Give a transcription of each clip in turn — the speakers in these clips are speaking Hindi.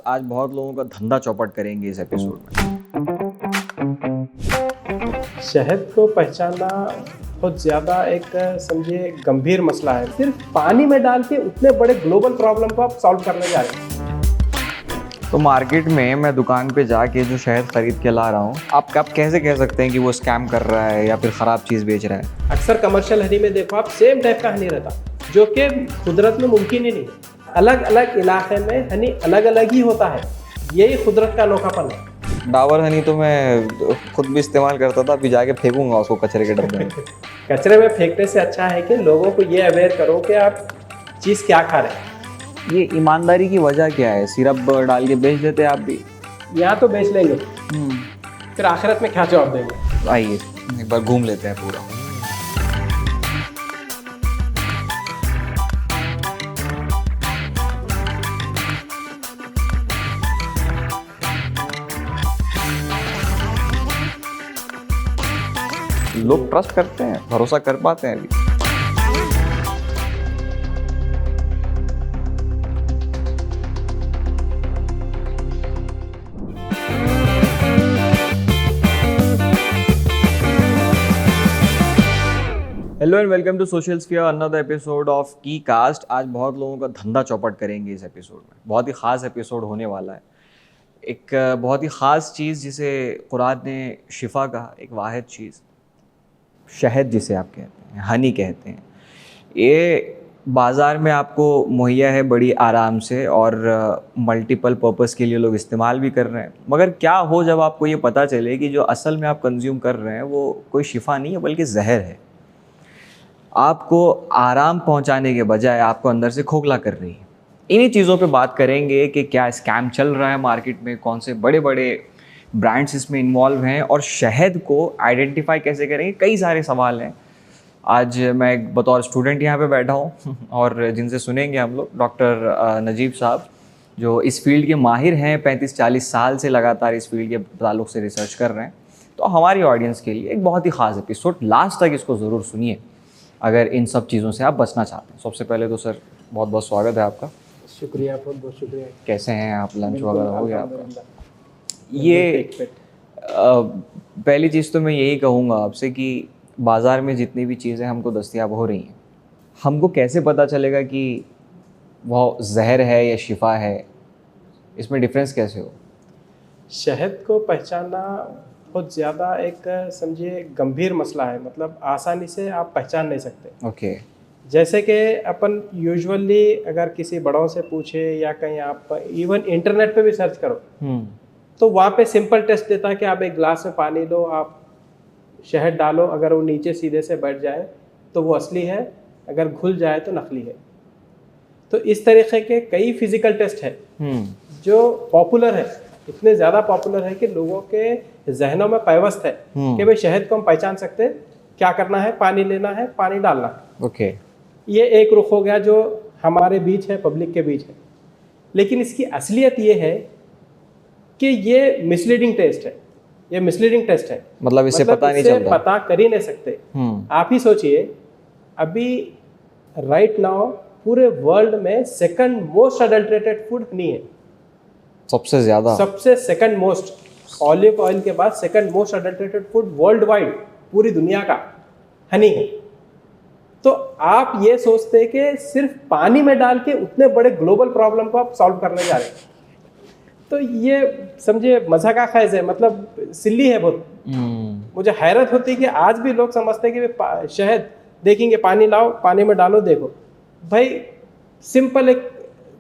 आज बहुत लोगों का धंधा चौपट करेंगे इस एपिसोड में। शहद को पहचानना बहुत ज़्यादा एक समझिए गंभीर मसला है। सिर्फ पानी में डाल के उतने बड़े ग्लोबल प्रॉब्लम को आप सॉल्व करने जा रहे हैं। तो मार्केट में मैं दुकान पे जाके जो शहद खरीद के ला रहा हूँ, आप कैसे कह सकते हैं कि वो स्कैम कर रहा है या फिर ख़राब चीज़ बेच रहा है? अक्सर कमर्शियल हनी में देखो आप सेम टाइप का हनी रहता, जो कि कुदरत में मुमकिन ही नहीं है। अलग अलग इलाके में हनी अलग अलग ही होता है, यही कुदरत का अनोखापन है। डाबर हनी तो मैं खुद भी इस्तेमाल करता था, अभी जाके फेंकूंगा उसको कचरे के डब्बे में। कचरे में फेंकने से अच्छा है कि लोगों को ये अवेयर करो कि आप चीज़ क्या खा रहे हैं। ये ईमानदारी की वजह क्या है? सिरप डाल के बेच देते हैं आप भी। यहाँ तो बेच लेंगे, फिर आखिरत में क्या जवाब देंगे? आइए एक बार घूम लेते हैं पूरा। लोग ट्रस्ट करते हैं, भरोसा कर पाते हैं अभी? Hello and welcome to social sphere, another episode of key cast. आज बहुत लोगों का धंधा चौपट करेंगे इस एपिसोड में। बहुत ही ख़ास एपिसोड होने वाला है। एक बहुत ही ख़ास चीज़ जिसे कुरान ने शिफा कहा, एक वाहिद चीज़, शहद जिसे आप कहते हैं, हनी कहते हैं। ये बाज़ार में आपको मुहैया है बड़ी आराम से और मल्टीपल पर्पस के लिए लोग इस्तेमाल भी कर रहे हैं। मगर क्या हो जब आपको ये पता चले कि जो असल में आप कंज्यूम कर रहे हैं वो कोई शिफा नहीं है बल्कि जहर है। आपको आराम पहुंचाने के बजाय आपको अंदर से खोखला कर रही है। इन्हीं चीज़ों पे बात करेंगे कि क्या स्कैम चल रहा है मार्केट में, कौन से बड़े बड़े ब्रांड्स इसमें इन्वॉल्व हैं और शहद को आइडेंटिफाई कैसे करेंगे। कई सारे सवाल हैं। आज मैं बतौर स्टूडेंट यहाँ पे बैठा हूँ और जिनसे सुनेंगे हम लोग, डॉक्टर नजीब साहब जो इस फील्ड के माहिर हैं, 35-40 साल से लगातार इस फील्ड के ताल्लुक से रिसर्च कर रहे हैं। तो हमारी ऑडियंस के लिए एक बहुत ही ख़ास एपिसोड, लास्ट तक इसको ज़रूर सुनिए अगर इन सब चीज़ों से आप बचना चाहते हैं। सबसे पहले तो सर बहुत बहुत स्वागत है आपका। शुक्रिया, बहुत बहुत शुक्रिया। कैसे हैं आप? लंच वगैरह हो गया आपका? ये पहली चीज़ तो मैं यही कहूँगा आपसे कि बाज़ार में जितनी भी चीज़ें हमको दस्तयाब हो रही हैं, हमको कैसे पता चलेगा कि वह जहर है या शिफा है? इसमें डिफरेंस कैसे हो? शहद को पहचानना बहुत ज़्यादा एक समझिए गंभीर मसला है। मतलब आसानी से आप पहचान नहीं सकते। ओके। जैसे कि अपन यूजुअली अगर किसी बड़ों से पूछे या कहीं आप इवन इंटरनेट पे भी सर्च करो तो वहाँ पे सिंपल टेस्ट देता है कि आप एक ग्लास में पानी लो, आप शहद डालो, अगर वो नीचे सीधे से बैठ जाए तो वो असली है, अगर घुल जाए तो नकली है। तो इस तरीके के कई फिजिकल टेस्ट है जो पॉपुलर है, इतने ज़्यादा पॉपुलर है कि लोगों के जहनों में पैवस्त है कि भाई शहद को हम पहचान सकते हैं। क्या करना है? पानी लेना है, पानी डालना है। ओके। ये एक रुख हो गया जो हमारे बीच है, पब्लिक के बीच है। लेकिन इसकी असलियत ये है कि ये मिसलीडिंग टेस्ट है, ये मिसलीडिंग टेस्ट है। मतलब इससे पता नहीं चलता, पता कर ही नहीं सकते। आप ही सोचिए, अभी राइट नाउ पूरे वर्ल्ड में second most adulterated food honey है। सबसे ज़्यादा, सबसे सेकंड मोस्ट, ऑलिव ऑयल के बाद second most adulterated food world wide, पूरी दुनिया का हनी है। तो आप ये सोचते हैं कि सिर्फ पानी में डाल के उतने बड़े ग्लोबल प्रॉब्लम को आप सॉल्व करने जा रहे हैं, तो ये समझिए मज़ा का खैज़ है, मतलब सिल्ली है बहुत। मुझे हैरत होती है कि आज भी लोग समझते हैं कि शहद देखेंगे, पानी लाओ, पानी में डालो, देखो भाई सिंपल एक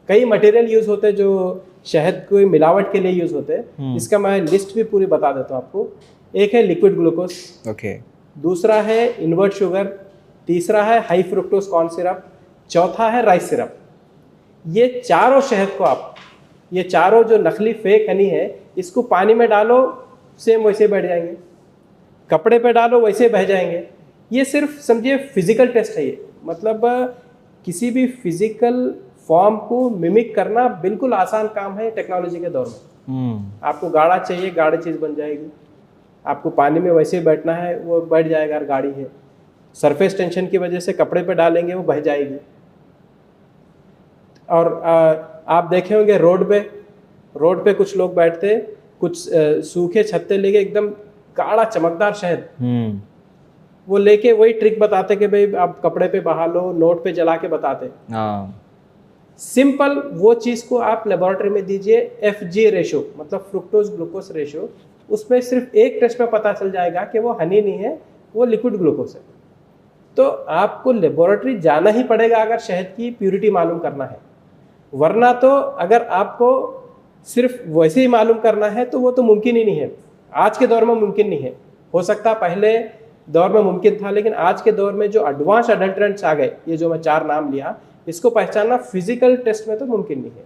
कई मटेरियल यूज़ होते हैं जो शहद को मिलावट के लिए यूज़ होते हैं। इसका मैं लिस्ट भी पूरी बता देता हूँ आपको। एक है लिक्विड ग्लूकोज, ओके। दूसरा है इन्वर्ट शुगर, तीसरा है हाई फ्रुक्टोज कॉर्न सिरप, चौथा है राइस सिरप। ये चारों शहद को आप, ये चारों जो नकली फेक हनी है, इसको पानी में डालो सेम वैसे बैठ जाएंगे, कपड़े पे डालो वैसे बह जाएंगे। ये सिर्फ समझिए फिजिकल टेस्ट है। ये मतलब किसी भी फिजिकल फॉर्म को मिमिक करना बिल्कुल आसान काम है टेक्नोलॉजी के दौर में। आपको गाढ़ा चाहिए, गाढ़ी चीज़ बन जाएगी। आपको पानी में वैसे बैठना है, वो बैठ जाएगा अगर गाढ़ी है। सरफेस टेंशन की वजह से कपड़े पे डालेंगे, वो बह जाएगी। और आप देखे होंगे रोड पे रोड पे कुछ लोग बैठते, कुछ सूखे छत्ते लेके एकदम गाढ़ा चमकदार शहद वो लेके वही ट्रिक बताते कि भाई आप कपड़े पे बहा लो, नोट पे जला के बताते। हाँ सिंपल वो चीज़ को आप लेबोरेटरी में दीजिए, FG रेशो मतलब फ्रुक्टोज ग्लूकोज रेशो, उसमें सिर्फ एक टेस्ट में पता चल जाएगा कि वो हनी नहीं है, वो लिक्विड ग्लूकोज है। तो आपको लेबोरेटरी जाना ही पड़ेगा अगर शहद की प्यूरिटी मालूम करना है, वरना तो अगर आपको सिर्फ वैसे ही मालूम करना है तो वो तो मुमकिन ही नहीं है। आज के दौर में मुमकिन नहीं है। हो सकता पहले दौर में मुमकिन था, लेकिन आज के दौर में जो एडवांस अडल्ट्रेंट्स आ गए, ये जो मैं 4 नाम लिया, इसको पहचानना फिजिकल टेस्ट में तो मुमकिन नहीं है।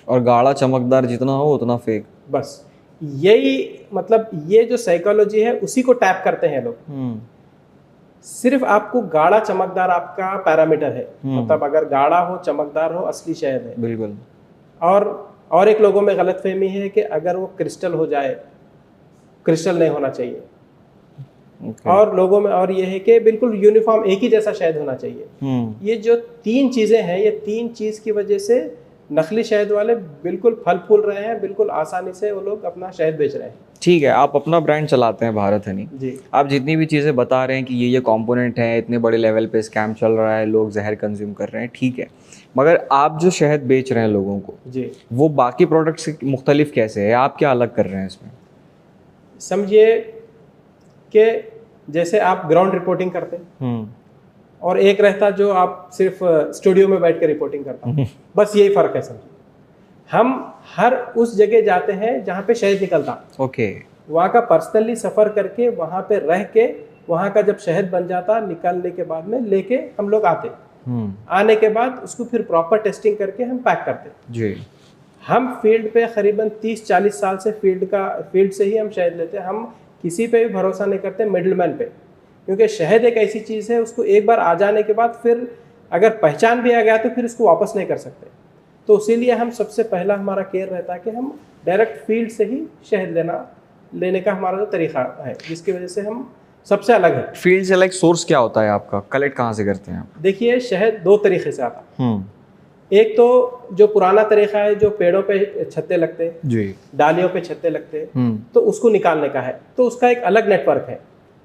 और गाढ़ा चमकदार जितना हो उतना फेक। बस यही मतलब ये जो साइकोलॉजी है उसी को टैप करते हैं लोग। सिर्फ आपको गाढ़ा चमकदार आपका पैरामीटर है, मतलब अगर गाढ़ा हो चमकदार हो असली शहद है। बिल्कुल। और एक लोगों में गलतफहमी है कि अगर वो क्रिस्टल हो जाए, क्रिस्टल नहीं होना चाहिए। और लोगों में और ये है कि बिल्कुल यूनिफॉर्म एक ही जैसा शहद होना चाहिए। ये जो 3 चीजें हैं, ये 3 चीज की वजह से नकली शहद वाले बिल्कुल फल फूल रहे हैं, बिल्कुल आसानी से वो लोग अपना शहद बेच रहे हैं। ठीक है, आप अपना ब्रांड चलाते हैं भारत हनी जी। आप जितनी भी चीज़ें बता रहे हैं कि ये कंपोनेंट है, इतने बड़े लेवल पे स्कैम चल रहा है, लोग जहर कंज्यूम कर रहे हैं, ठीक है, मगर आप जो शहद बेच रहे हैं लोगों को जी, वो बाकी प्रोडक्ट से मुख्तलिफ कैसे है? आप क्या अलग कर रहे हैं इसमें? समझिए कि जैसे आप ग्राउंड रिपोर्टिंग करते हैं और एक रहता जो आप सिर्फ स्टूडियो में बैठ कर रिपोर्टिंग करता, बस यही फर्क है। समझिए हम हर उस जगह जाते हैं जहाँ पे शहद निकलता, ओके, वहाँ का पर्सनली सफ़र करके वहाँ पे रह के वहाँ का जब शहद बन जाता, निकालने के बाद में लेके हम लोग आते, आने के बाद उसको फिर प्रॉपर टेस्टिंग करके हम पैक करते जी। हम फील्ड पे करीबन 30-40 साल से फील्ड से ही हम शहद लेते हैं। हम किसी पे भी भरोसा नहीं करते मिडलमैन पे, क्योंकि शहद एक ऐसी चीज़ है उसको एक बार आ जाने के बाद फिर अगर पहचान भी आ गया तो फिर उसको वापस नहीं कर सकते। तो इसीलिए हम सबसे पहला हमारा केयर रहता है कि हम डायरेक्ट फील्ड से ही शहद लेने का हमारा जो तरीका है, जिसकी वजह से हम सबसे अलग है। फील्ड से लाइक सोर्स क्या होता है आपका? कलेक्ट कहाँ से करते हैं आप? देखिए शहद 2 तरीके से आता है। एक तो जो पुराना तरीका है, जो पेड़ों पे छत्ते लगते जी, डालियों पे छत्ते लगते, तो उसको निकालने का है। तो उसका एक अलग नेटवर्क है,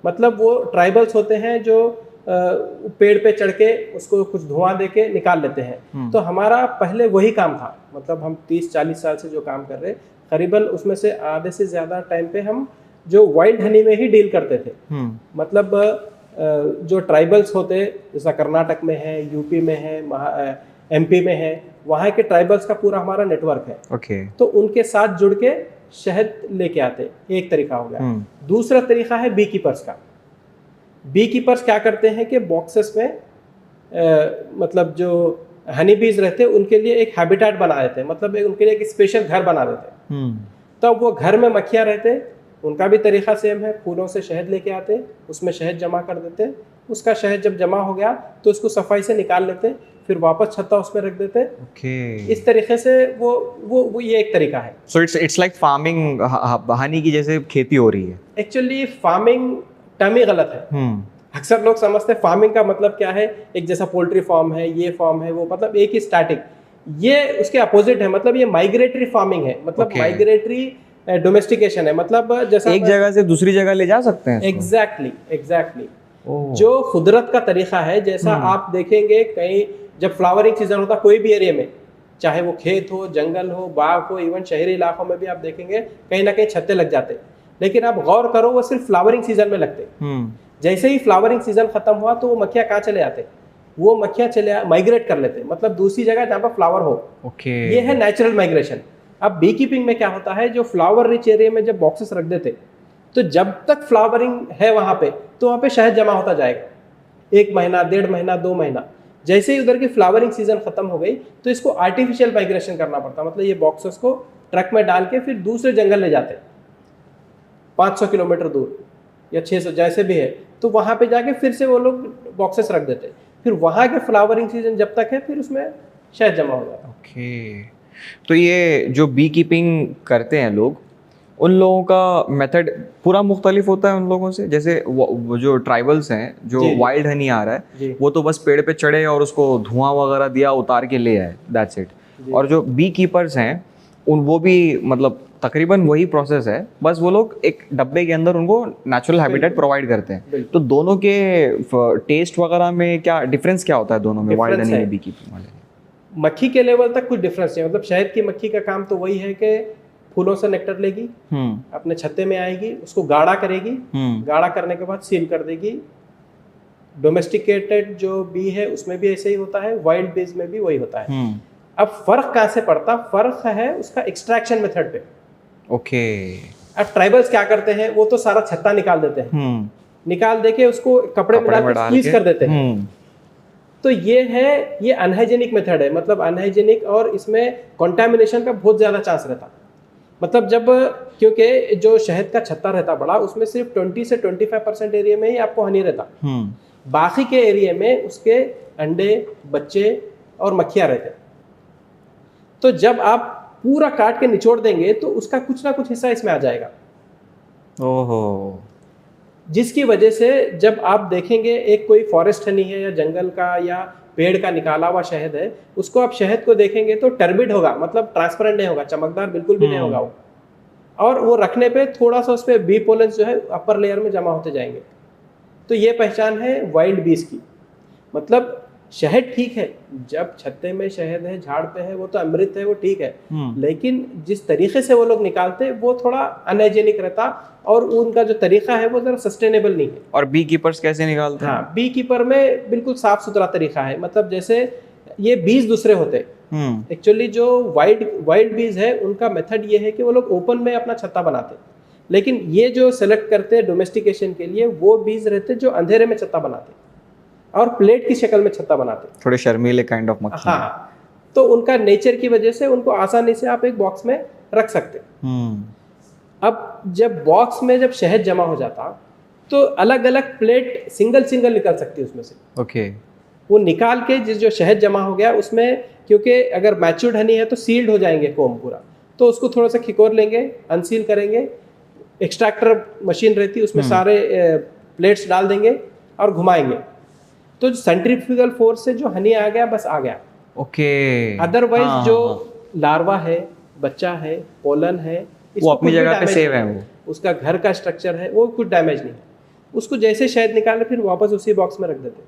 मतलब वो ट्राइबल्स होते हैं जो पेड़ पे चढ़ के उसको कुछ धुआं दे के निकाल लेते हैं। तो हमारा पहले वही काम था, मतलब हम 30-40 साल से जो काम कर रहे, करीबन उसमें से आधे से ज़्यादा टाइम पे हम जो वाइल्ड हनी में ही डील करते थे। मतलब जो ट्राइबल्स होते, जैसा कर्नाटक में है, यूपी में है, MP में है, वहाँ के ट्राइबल्स का पूरा हमारा नेटवर्क है। ओके। तो उनके साथ जुड़ के शहद लेके आते, एक तरीका हो गया। दूसरा तरीका है बी कीपर्स का। बी कीपर्स क्या करते हैं कि बॉक्सेस में मतलब जो हनी बीज रहते हैं उनके लिए एक हैबिटेट बना देते हैं, मतलब उनके लिए एक स्पेशल घर बना देते हैं। तो वो घर में मक्खियाँ रहते, उनका भी तरीका सेम है, फूलों से शहद लेके आते, उसमें शहद जमा कर देते, उसका शहद जब जमा हो गया तो उसको सफाई से निकाल लेते, फिर वापस छत्ता उसमें रख देते। इस तरीके से वो ये एक तरीका है। So it's like farming, Honey की जैसे खेती हो रही है। एक्चुअली फार्मिंग टर्म ही गलत है। अक्सर लोग समझते हैं फार्मिंग का मतलब क्या है, एक जैसा पोल्ट्री फार्म है, ये फार्म है, वो मतलब एक ही स्टैटिक। ये उसके अपोजिट है, मतलब ये माइग्रेटरी फार्मिंग है, मतलब माइग्रेटरी डोमेस्टिकेशन है, मतलब जैसा एक जगह से दूसरी जगह ले जा सकते हैं। एग्जैक्टली जो कुदरत का तरीका है। जैसा आप देखेंगे कहीं जब फ्लावरिंग सीजन होता कोई भी एरिया में, चाहे वो खेत हो, जंगल हो, बाग हो, इवन शहरी इलाकों में भी आप देखेंगे कहीं ना कहीं छत्ते लग जाते, लेकिन आप गौर करो वो सिर्फ फ्लावरिंग सीजन में लगते। जैसे ही फ्लावरिंग सीजन खत्म हुआ तो वो मक्खियाँ कहाँ चले आते, वो मक्खियाँ माइग्रेट कर लेते, मतलब दूसरी जगह जहाँ पर फ्लावर हो। ये है नेचुरल माइग्रेशन। अब बी कीपिंग में क्या होता है, जो फ्लावर रिच एरिया में जब बॉक्सेस रख देते, तो जब तक फ्लावरिंग है वहाँ पे, तो वहाँ पे शहद जमा होता जाएगा, 1 महीना, 1.5 महीना, 2 महीना। जैसे ही उधर की फ्लावरिंग सीजन खत्म हो गई तो इसको आर्टिफिशियल माइग्रेशन करना पड़ता, मतलब ये बॉक्सेस को ट्रक में डाल के फिर दूसरे जंगल ले जाते, 500 किलोमीटर दूर या 600 जैसे भी है, तो वहाँ पे जाके फिर से वो लोग बॉक्सेस रख देते, फिर वहाँ के फ्लावरिंग सीजन जब तक है फिर उसमें शहद जमा हो जाता। ओके, तो ये जो बी कीपिंग करते हैं लोग, उन लोगों का मेथड पूरा मुख्तलिफ होता है उन लोगों से? जैसे वो जो ट्राइबल्स हैं, जो वाइल्ड हनी आ रहा है, वो तो बस पेड़ पे चढ़े और उसको धुआं वगैरह दिया, उतार के ले आए, दैट्स इट। और जो बी कीपर्स हैं वो भी मतलब तकरीबन वही प्रोसेस है, बस वो लोग एक डब्बे के अंदर उनको नेचुरल हैबिटेट प्रोवाइड करते हैं। बिल्कुल। तो दोनों के टेस्ट वगैरह में क्या डिफरेंस क्या होता है दोनों में, वाइल्ड Difference हनी है। में, बी कीपिंग वाले? मक्खी के लेवल तक कुछ डिफरेंस नहीं है। मतलब शहद की मक्खी का काम तो वही है कि फूलों से नेक्टर लेगी, अपने छत्ते में आएगी, उसको गाढ़ा करेगी, गाढ़ा करने के बाद सील कर देगी। डोमेस्टिकेटेड जो बी है उसमें भी ऐसे ही होता है, वाइल्ड बीज में भी वही होता है। अब फर्क कहाँ से पड़ता? फर्क है उसका एक्सट्रैक्शन मेथड पे। ओके। अब ट्राइबल्स क्या करते हैं, वो तो सारा छत्ता निकाल देते हैं, निकाल देके उसको कपड़े में डाल के स्क्वीज कर देते हैं। तो ये अनहाइजेनिक मेथड है, मतलब अनहाइजेनिक, और इसमें कंटामिनेशन का बहुत ज़्यादा चांस रहता। मतलब जब, क्योंकि जो शहद का छत्ता रहता बड़ा, उसमें सिर्फ 20 से 25% एरिया में ही आपको हनी रहता, बाकी के एरिया में उसके अंडे, बच्चे और मक्खियाँ रहते। तो जब आप पूरा काट के निचोड़ देंगे तो उसका कुछ ना कुछ हिस्सा इसमें आ जाएगा। ओहो। जिसकी वजह से जब आप देखेंगे एक कोई फॉरेस्ट हनी है या जंगल का या पेड़ का निकाला हुआ शहद है, उसको आप शहद को देखेंगे तो टर्बिड होगा, मतलब ट्रांसपेरेंट नहीं होगा, चमकदार बिल्कुल भी नहीं होगा वो। और वो रखने पे थोड़ा सा उस पर बी पोलेंस जो है अपर लेयर में जमा होते जाएंगे। तो ये पहचान है वाइल्ड बीज की। मतलब शहद ठीक है, जब छत्ते में शहद है, झाड़ पे है, वो तो अमृत है, वो ठीक है, लेकिन जिस तरीके से वो लोग निकालते वो थोड़ा अनहाइजेनिक रहता, और उनका जो तरीका है वो जरा सस्टेनेबल नहीं है। और बी कीपर्स कैसे निकालते हैं? हाँ, बी कीपर में बिल्कुल साफ सुथरा तरीका है। मतलब जैसे ये बीज दूसरे होते हैं एक्चुअली, जो वाइल्ड बीज है उनका मेथड ये है कि वो लोग ओपन में अपना छत्ता बनाते, लेकिन ये जो सेलेक्ट करते हैं डोमेस्टिकेशन के लिए, वो बीज रहते जो अंधेरे में छत्ता बनाते और प्लेट की शक्ल में छत्ता बनाते, थोड़े शर्मीले काइंड ऑफ मक्खी। हाँ, तो उनका नेचर की वजह से उनको आसानी से आप एक बॉक्स में रख सकते। अब जब बॉक्स में जब शहद जमा हो जाता तो अलग अलग प्लेट सिंगल सिंगल निकल सकती है उसमें से। ओके। वो निकाल के जिस जो शहद जमा हो गया उसमें, क्योंकि अगर मैच्योर्ड हनी है तो सील्ड हो जाएंगे कोम पूरा, तो उसको थोड़ा सा खिकोर लेंगे, अनसील करेंगे, एक्सट्रैक्टर मशीन रहती है उसमें सारे प्लेट्स डाल देंगे और घुमाएंगे, तो सेंट्रीफ्यूगल फोर्स से जो हनी आ गया बस आ गया। ओके। अदरवाइज जो लार्वा है, बच्चा है, पोलन है, वो अपनी जगह पे सेव है, वो उसका घर का स्ट्रक्चर है, वो कुछ डैमेज नहीं है। उसको जैसे शहद निकाले फिर वापस उसी बॉक्स में रख देते,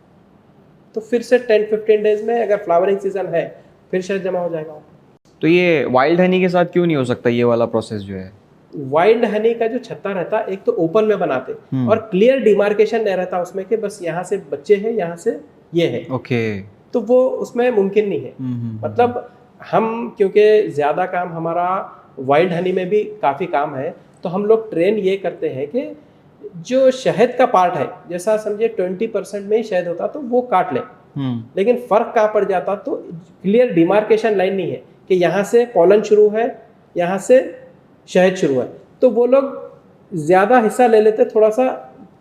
तो फिर से 10-15 डेज में अगर फ्लावरिंग सीजन है फिर शहद जमा हो जाएगा। तो ये वाइल्ड हनी के साथ क्यों नहीं हो सकता ये वाला प्रोसेस जो है? वाइल्ड हनी का जो छत्ता रहता, एक तो ओपन में बनाते और क्लियर डिमार्केशन नहीं रहता उसमें कि बस यहाँ से बच्चे हैं, यहाँ से ये है। ओके। तो वो उसमें मुमकिन नहीं है। मतलब हम, क्योंकि ज़्यादा काम हमारा वाइल्ड हनी में भी काफ़ी काम है, तो हम लोग ट्रेन ये करते हैं कि जो शहद का पार्ट है, जैसा समझिए 20% में ही शहद होता तो वो काट लें, लेकिन फ़र्क कहाँ पड़ जाता, तो क्लियर डिमार्केशन लाइन नहीं है कि यहाँ से पॉलन शुरू है, यहाँ से शहद शुरू है, तो वो लोग ज़्यादा हिस्सा ले लेते, थोड़ा सा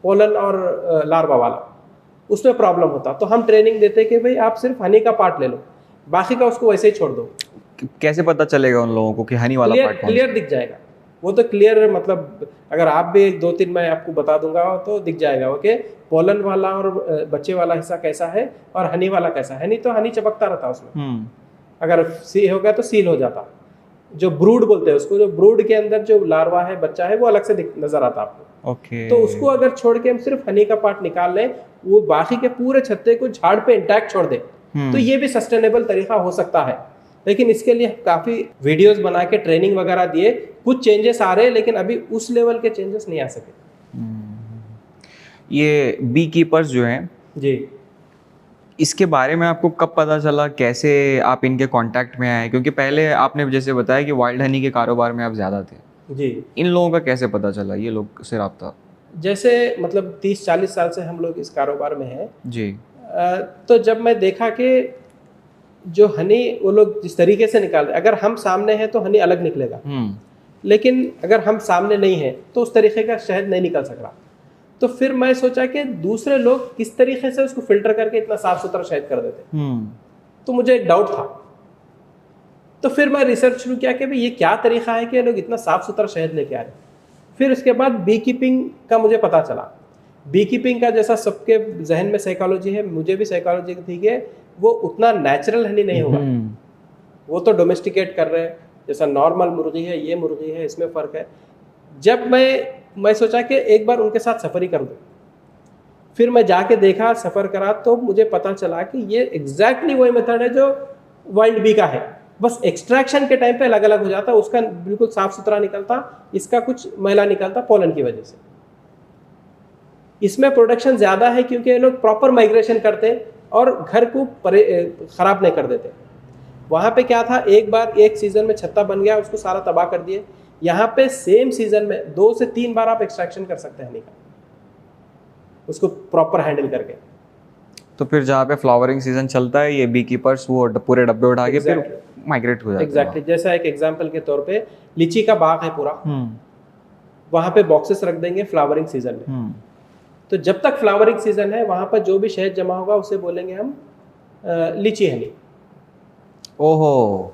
पोलन और लार्वा वाला, उसमें प्रॉब्लम होता। तो हम ट्रेनिंग देते कि भाई आप सिर्फ हनी का पार्ट ले लो, बाकी का उसको वैसे ही छोड़ दो। कैसे पता चलेगा उन लोगों को कि हनी वाला पार्ट कौन सा? क्लियर दिख जाएगा वो तो, क्लियर मतलब अगर आप भी 2-3 मैं आपको बता दूंगा तो दिख जाएगा ओके, पोलन वाला और बच्चे वाला हिस्सा कैसा है और हनी वाला कैसा है। हनी तो हनी चपकता रहता उसमें, अगर सी हो गया तो सील हो जाता। जो ब्रूड बोलते हैं उसको, जो ब्रूड के अंदर जो लार्वा है, बच्चा है, वो अलग से नजर आता आपको। ओके। तो उसको अगर छोड़ के हम सिर्फ हनी का पार्ट निकाल लें, वो बाकी के पूरे छत्ते को झाड़ पे इंटैक्ट छोड़ दे, तो ये भी सस्टेनेबल तरीका हो सकता है। लेकिन इसके लिए काफ़ी वीडियोस बना के ट्रेनिंग वगैरह दिए, कुछ चेंजेस आ रहे हैं, लेकिन अभी उस लेवल के चेंजेस नहीं आ सके। ये बी कीपर्स जो हैं जी, इसके बारे में आपको कब पता चला, कैसे आप इनके कांटेक्ट में आए? क्योंकि पहले आपने जैसे बताया कि वाइल्ड हनी के कारोबार में आप ज़्यादा थे जी। इन लोगों का कैसे पता चला, ये लोग से राब्ता? जैसे मतलब 30-40 साल से हम लोग इस कारोबार में हैं जी। तो जब मैं देखा कि जो हनी वो लोग जिस तरीके से निकाल रहे, अगर हम सामने हैं तो हनी अलग निकलेगा, लेकिन अगर हम सामने नहीं हैं तो उस तरीके का शहद नहीं निकल सक रहा। तो फिर मैं सोचा कि दूसरे लोग किस तरीके से उसको फिल्टर करके इतना साफ सुथरा शहद कर देते, तो मुझे एक डाउट था। तो फिर मैं रिसर्च शुरू किया कि भाई ये क्या तरीका है कि लोग इतना साफ सुथरा शहद लेके आ रहे हैं। फिर उसके बाद बी कीपिंग का मुझे पता चला। बी कीपिंग का जैसा सबके जहन में साइकोलॉजी है, मुझे भी साइकोलॉजी थी कि वो उतना नेचुरल हनी नहीं होगा, वो तो डोमेस्टिकेट कर रहे हैं, जैसा नॉर्मल मुर्गी है, ये मुर्गी है, इसमें फ़र्क है। जब मैं सोचा कि एक बार उनके साथ सफ़र ही कर दूँ, फिर मैं जाके देखा, सफ़र करा, तो मुझे पता चला कि ये एग्जैक्टली वही मेथड है जो वाइल्ड बी का है, बस एक्सट्रैक्शन के टाइम पे अलग अलग हो जाता, उसका बिल्कुल साफ सुथरा निकलता, इसका कुछ मैला निकलता पोलन की वजह से। इसमें प्रोडक्शन ज़्यादा है क्योंकि ये लोग प्रॉपर माइग्रेशन करते और घर को ख़राब नहीं कर देते। वहाँ पे क्या था, एक बार एक सीज़न में छत्ता बन गया, उसको सारा तबाह कर दिए। यहाँ पे सेम सीज़न में 2 से 3 बार आप एक्सट्रैक्शन कर सकते हैं हनी का, उसको प्रॉपर हैंडल करके। तो फिर जहाँ पे फ्लावरिंग सीजन चलता है, ये बी कीपर्स वो पूरे डब्बे उठा के फिर माइग्रेट हो जाते हैं। एग्जैक्टली, जैसा एक एग्जांपल के तौर पे लीची का बाग है पूरा, वहाँ पे बॉक्सेस रख देंगे फ्लावरिंग सीजन में। तो जब तक फ्लावरिंग सीजन है, वहाँ पर जो भी शहद जमा होगा उसे बोलेंगे हम लीची हनी। ओहो,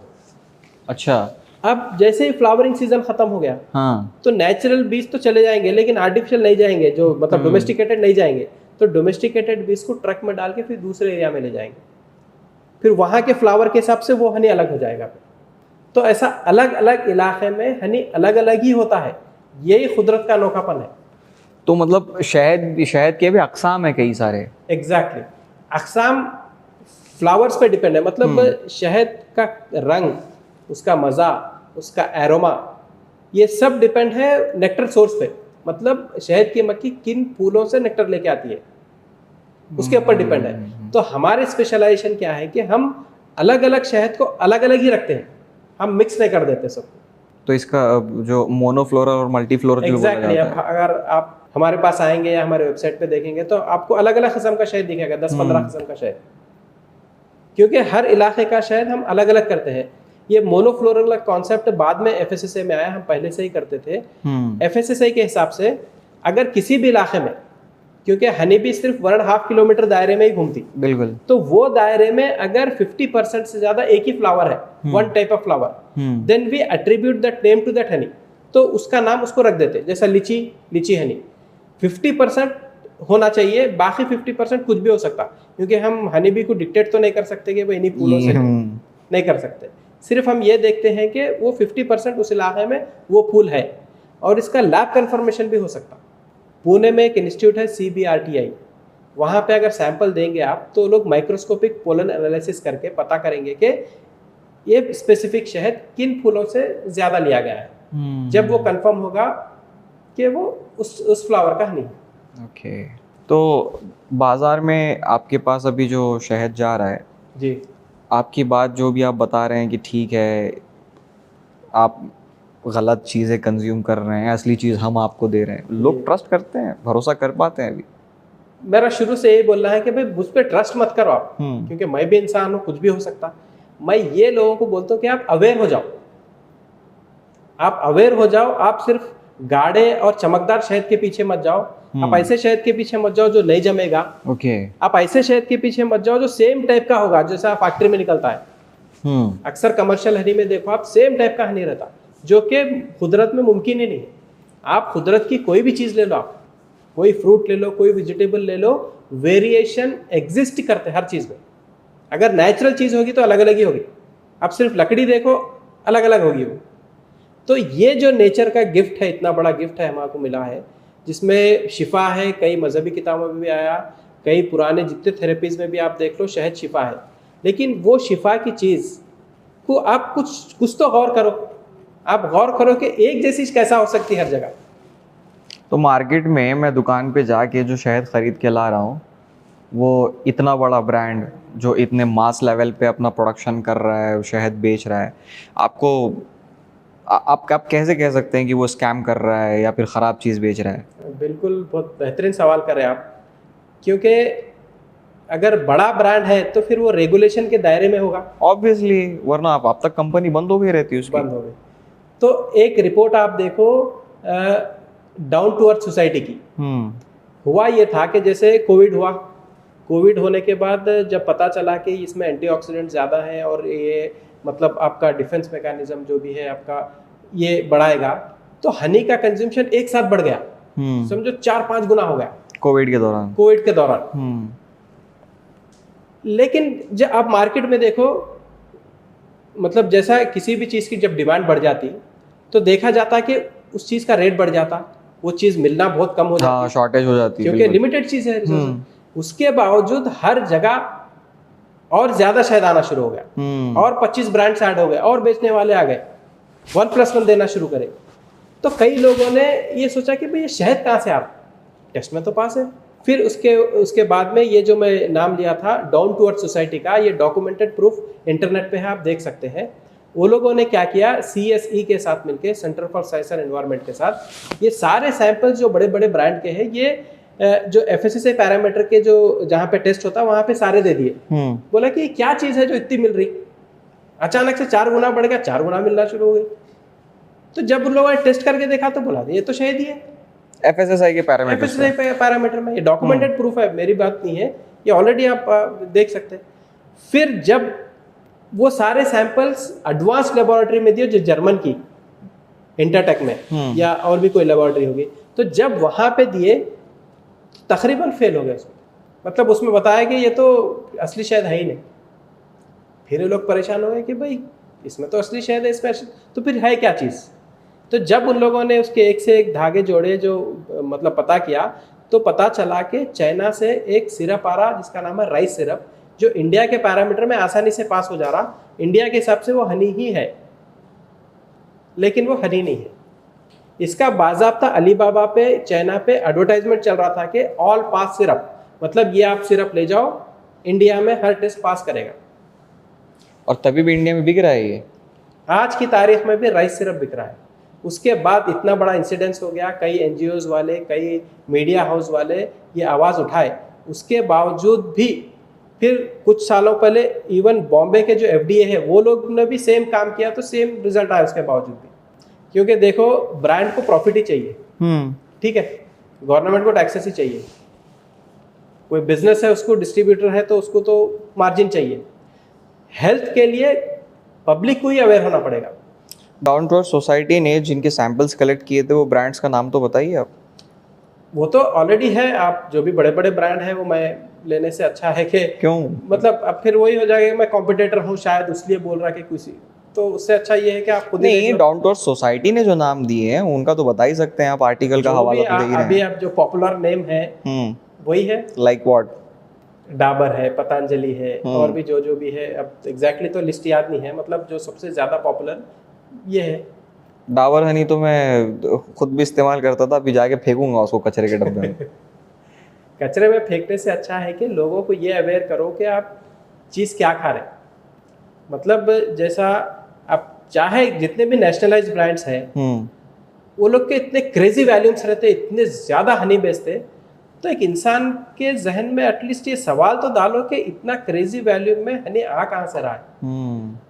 अच्छा। अब जैसे ही फ्लावरिंग सीजन खत्म हो गया, हाँ, तो नेचुरल बीज तो चले जाएंगे, लेकिन आर्टिफिशियल नहीं जाएंगे, जो मतलब डोमेस्टिकेटेड नहीं जाएंगे। तो डोमेस्टिकेटेड बीज को ट्रक में डाल के फिर दूसरे एरिया में ले जाएंगे, फिर वहाँ के फ्लावर के हिसाब से वो हनी अलग हो जाएगा। तो ऐसा अलग अलग इलाके में हनी अलग अलग ही होता है, यही कुदरत का अनोखापन है। तो मतलब शहद के भी अक़साम है कई सारे। एग्जैक्टली, अक़साम फ्लावर्स पे डिपेंड है, मतलब शहद का रंग, उसका मज़ा, उसका एरोमा, ये सब डिपेंड है नेक्टर सोर्स पे। मतलब शहद की मक्खी किन फूलों से नेक्टर लेके आती है, उसके ऊपर डिपेंड है। तो हमारे स्पेशलाइजेशन क्या है कि हम अलग अलग शहद को अलग अलग ही रखते हैं, हम मिक्स नहीं कर देते सबको। तो इसका जो मोनोफ्लोरल और मल्टीफ्लोरल एग्जैक्टली, अगर आप हमारे पास आएंगे या हमारे वेबसाइट पे देखेंगे तो आपको अलग अलग किस्म का शहद दिखेगा, 10-15 किस्म का शहद, क्योंकि हर इलाके का शहद हम अलग अलग करते हैं। ये मोनोफ्लोरल कॉन्सेप्ट बाद में FSSAI में आया, हम पहले से ही करते थे। FSSAI के हिसाब से अगर किसी भी इलाके में, क्योंकि हनी भी सिर्फ 1.5 किलोमीटर दायरे में ही घूमती, बिल्कुल, तो वो दायरे में अगर 50% से ज्यादा एक ही फ्लावर है, one type of flower, then we attribute that name to that honey, तो उसका नाम उसको रख देते। जैसा लीची हनी 50% होना चाहिए, बाकी 50% कुछ भी हो सकता, क्योंकि हम हनी बी को डिक्टेट तो नहीं कर सकते कि वो इन्हीं फूलों से, नहीं कर सकते। सिर्फ हम ये देखते हैं कि वो 50% उस इलाके में वो फूल है, और इसका लैब कन्फर्मेशन भी हो सकता। पुणे में एक इंस्टीट्यूट है CBRTI, वहाँ पे अगर सैंपल देंगे आप, तो लोग माइक्रोस्कोपिक पोलन एनालिसिस करके पता करेंगे कि ये स्पेसिफिक शहद किन फूलों से ज़्यादा लिया गया है। जब वो कंफर्म होगा कि वो उस फ्लावर का हनी है। ओके, तो बाज़ार में आपके पास अभी जो शहद जा रहा है जी, आपकी बात जो भी आप बता रहे हैं कि ठीक है, आप गलत चीज़ें कंज्यूम कर रहे हैं, असली चीज़ हम आपको दे रहे हैं, लोग ट्रस्ट करते हैं, भरोसा कर पाते हैं अभी? मेरा शुरू से यही बोलना है कि भाई मुझ पर ट्रस्ट मत करो आप, क्योंकि मैं भी इंसान हूँ, कुछ भी हो सकता। मैं ये लोगों को बोलता हूँ कि आप अवेयर हो जाओ, आप अवेयर हो जाओ। आप सिर्फ गाढ़े और चमकदार शहद के पीछे मत जाओ, आप ऐसे शहद के पीछे मत जाओ जो नहीं जमेगा। आप ऐसे शहद के पीछे मत जाओ जो सेम टाइप का होगा जैसा फैक्ट्री में निकलता है। अक्सर कमर्शियल हनी में देखो आप, सेम टाइप का हनी रहता, जो कि कुदरत में मुमकिन ही नहीं है। आप कुदरत की कोई भी चीज़ ले लो, आप कोई फ्रूट ले लो, कोई वेजिटेबल ले लो, वेरिएशन एग्जिस्ट करते हर चीज़ में। अगर नेचुरल चीज़ होगी तो अलग अलग ही होगी, आप सिर्फ लकड़ी देखो अलग अलग होगी वो। तो ये जो नेचर का गिफ्ट है, इतना बड़ा गिफ्ट है हमारे को मिला है, जिसमें शिफा है। कई मजहबी किताबों में भी आया, कई पुराने जितने थेरेपीज़ में भी आप देख लो, शहद शिफा है। लेकिन वो शिफा की चीज़ को आप कुछ तो गौर करो, आप गौर करो कि एक जैसी कैसा हो सकती है हर जगह। तो मार्केट में मैं दुकान पे जाके जो शहद ख़रीद के ला रहा हूँ, वो इतना बड़ा ब्रांड जो इतने मास लेवल पे अपना प्रोडक्शन कर रहा है, शहद बेच रहा है, आप कैसे कह सकते हैं कि वो स्कैम कर रहा है या फिर ख़राब चीज़ बेच रहा है? बिल्कुल, बहुत बेहतरीन सवाल कर रहे हैं आप, क्योंकि अगर बड़ा ब्रांड है तो फिर वो रेगुलेशन के दायरे में होगा ऑब्वियसली, वरना अब तक कंपनी बंद हो गई रहती है उसकी। बंद हो गई। तो एक रिपोर्ट आप देखो डाउन टू अर्थ सोसाइटी की, हुआ ये था कि जैसे कोविड हुआ, कोविड होने के बाद जब पता चला कि इसमें एंटीऑक्सीडेंट ज़्यादा है और ये मतलब आपका डिफेंस मैकेनिज्म जो भी है आपका ये बढ़ाएगा, तो हनी का कंजम्पशन एक साथ बढ़ गया, समझो 4-5 गुना हो गया कोविड के दौरान। लेकिन जब आप मार्केट में देखो, मतलब जैसा किसी भी चीज़ की जब डिमांड बढ़ जाती तो देखा जाता कि उस चीज़ का रेट बढ़ जाता, वो चीज़ मिलना बहुत कम हो हाँ, जाती शॉर्टेज हो जाती है क्योंकि बिल्कुल। लिमिटेड चीज़ है रिसोर्सेज। उसके बावजूद हर जगह और ज़्यादा शहद आना शुरू हो गया और 25 ब्रांड्स ऐड हो गए और बेचने वाले आ गए, 1+1 देना शुरू करे। तो कई लोगों ने ये सोचा कि भाई ये शहद कहाँ से आ रहा, टेस्ट में तो पास है। फिर उसके बाद में ये जो मैं नाम लिया था डाउन टू अर्थ सोसाइटी का, ये डॉक्यूमेंटेड प्रूफ इंटरनेट पे है, आप देख सकते हैं। वो लोगों ने क्या किया, CSE के साथ मिलके, centre for science and environment के साथ, ये सारे सैंपल्स जो बड़े बड़े ब्रांड के हैं, ये जो FSSAI पैरामीटर के जो जहाँ पे टेस्ट होता है वहाँ पे सारे दे दिए। बोला कि क्या चीज़ है जो इतनी मिल रही, अचानक से 4 गुना बढ़ गया, 4 गुना मिलना शुरू हो गई। तो जब उन लोगों ने टेस्ट करके देखा तो बोला ये तो शहद ही है, FSSAI के पैरामीटर्स FSSAI पैरामीटर में, ये डॉक्यूमेंटेड प्रूफ है, मेरी बात नहीं है, ये ऑलरेडी आप देख सकते हैं। फिर जब वो सारे सैंपल्स एडवांस लेबोरेटरी में दिए, जो जर्मन की इंटरटेक में या और भी कोई लेबोरेटरी होगी, तो जब वहां पे दिए तकरीबन फेल हो गए उसमें, मतलब उसमें बताया कि ये तो असली शहद है ही नहीं। फिर ये लोग परेशान हो गए कि भाई इसमें तो असली शहद है, इसमें तो फिर है क्या चीज़। तो जब उन लोगों ने उसके एक से एक धागे जोड़े, जो मतलब पता किया, तो पता चला कि चाइना से एक सिरप आ रहा जिसका नाम है राइस सिरप, जो इंडिया के पैरामीटर में आसानी से पास हो जा रहा। इंडिया के हिसाब से वो हनी ही है, लेकिन वो हनी नहीं है। इसका बाज़ाब्ता अलीबाबा पे, चाइना पे एडवर्टाइजमेंट चल रहा था कि ऑल पास सिरप, मतलब ये आप सिरप ले जाओ, इंडिया में हर टेस्ट पास करेगा। और तभी भी इंडिया में बिक रहा है ये। आज की तारीख में भी राइस सिरप बिक रहा है। उसके बाद इतना बड़ा इंसिडेंस हो गया, कई NGOs वाले, कई मीडिया हाउस वाले ये आवाज़ उठाए, उसके बावजूद भी फिर कुछ सालों पहले इवन बॉम्बे के जो FDA है वो लोग ने भी सेम काम किया, तो सेम रिजल्ट आया उसके बावजूद भी। क्योंकि देखो, ब्रांड को प्रॉफिट ही चाहिए, ठीक है, गवर्नमेंट को टैक्सेस ही चाहिए, कोई बिजनेस है उसको, डिस्ट्रीब्यूटर है तो उसको तो मार्जिन चाहिए। हेल्थ के लिए पब्लिक को ही अवेयर होना पड़ेगा। डाउन टू अर्थ सोसाइटी ने जिनके सैंपल्स कलेक्ट किए थे, वो ब्रांड्स का नाम तो बताइए आप। वो तो ऑलरेडी है, आप जो भी बड़े बड़े ब्रांड है वो मैं लेने से अच्छा है कि क्यों, मतलब अब फिर वही हो जाएगा कि मैं कॉम्पिटिटर हूँ शायद, इसलिए बोल रहा कि किसी, तो उससे अच्छा ये है कि आप खुद नहीं, डाउन टू अर्थ सोसाइटी ने जो नाम दिए हैं उनका तो बता ही सकते हैं आप, आर्टिकल का हवाला तो दे ही रहे अभी हैं। आप जो पॉपुलर नेम है वही है, लाइक व्हाट? डाबर है, पतंजलि है, और भी जो भी है, अब एग्जैक्टली तो लिस्ट याद नहीं है, मतलब जो सबसे ज्यादा पॉपुलर ये है। डाबर हनी तो मैं खुद भी इस्तेमाल करता था, अभी जाके फेंकूंगा उसको कचरे के डब्बे में। कचरे में फेंकने से अच्छा है कि लोगों को ये अवेयर करो कि आप चीज़ क्या खा रहे हैं। मतलब जैसा आप चाहे जितने भी नेशनलाइज्ड ब्रांड्स हैं, वो लोग के इतने क्रेजी वैल्यूम्स रहते, इतने ज़्यादा हनी बेचते, तो एक इंसान के जहन में एटलीस्ट ये सवाल तो डालो कि इतना क्रेजी वैल्यूम में हनी आ कहाँ से रहा है।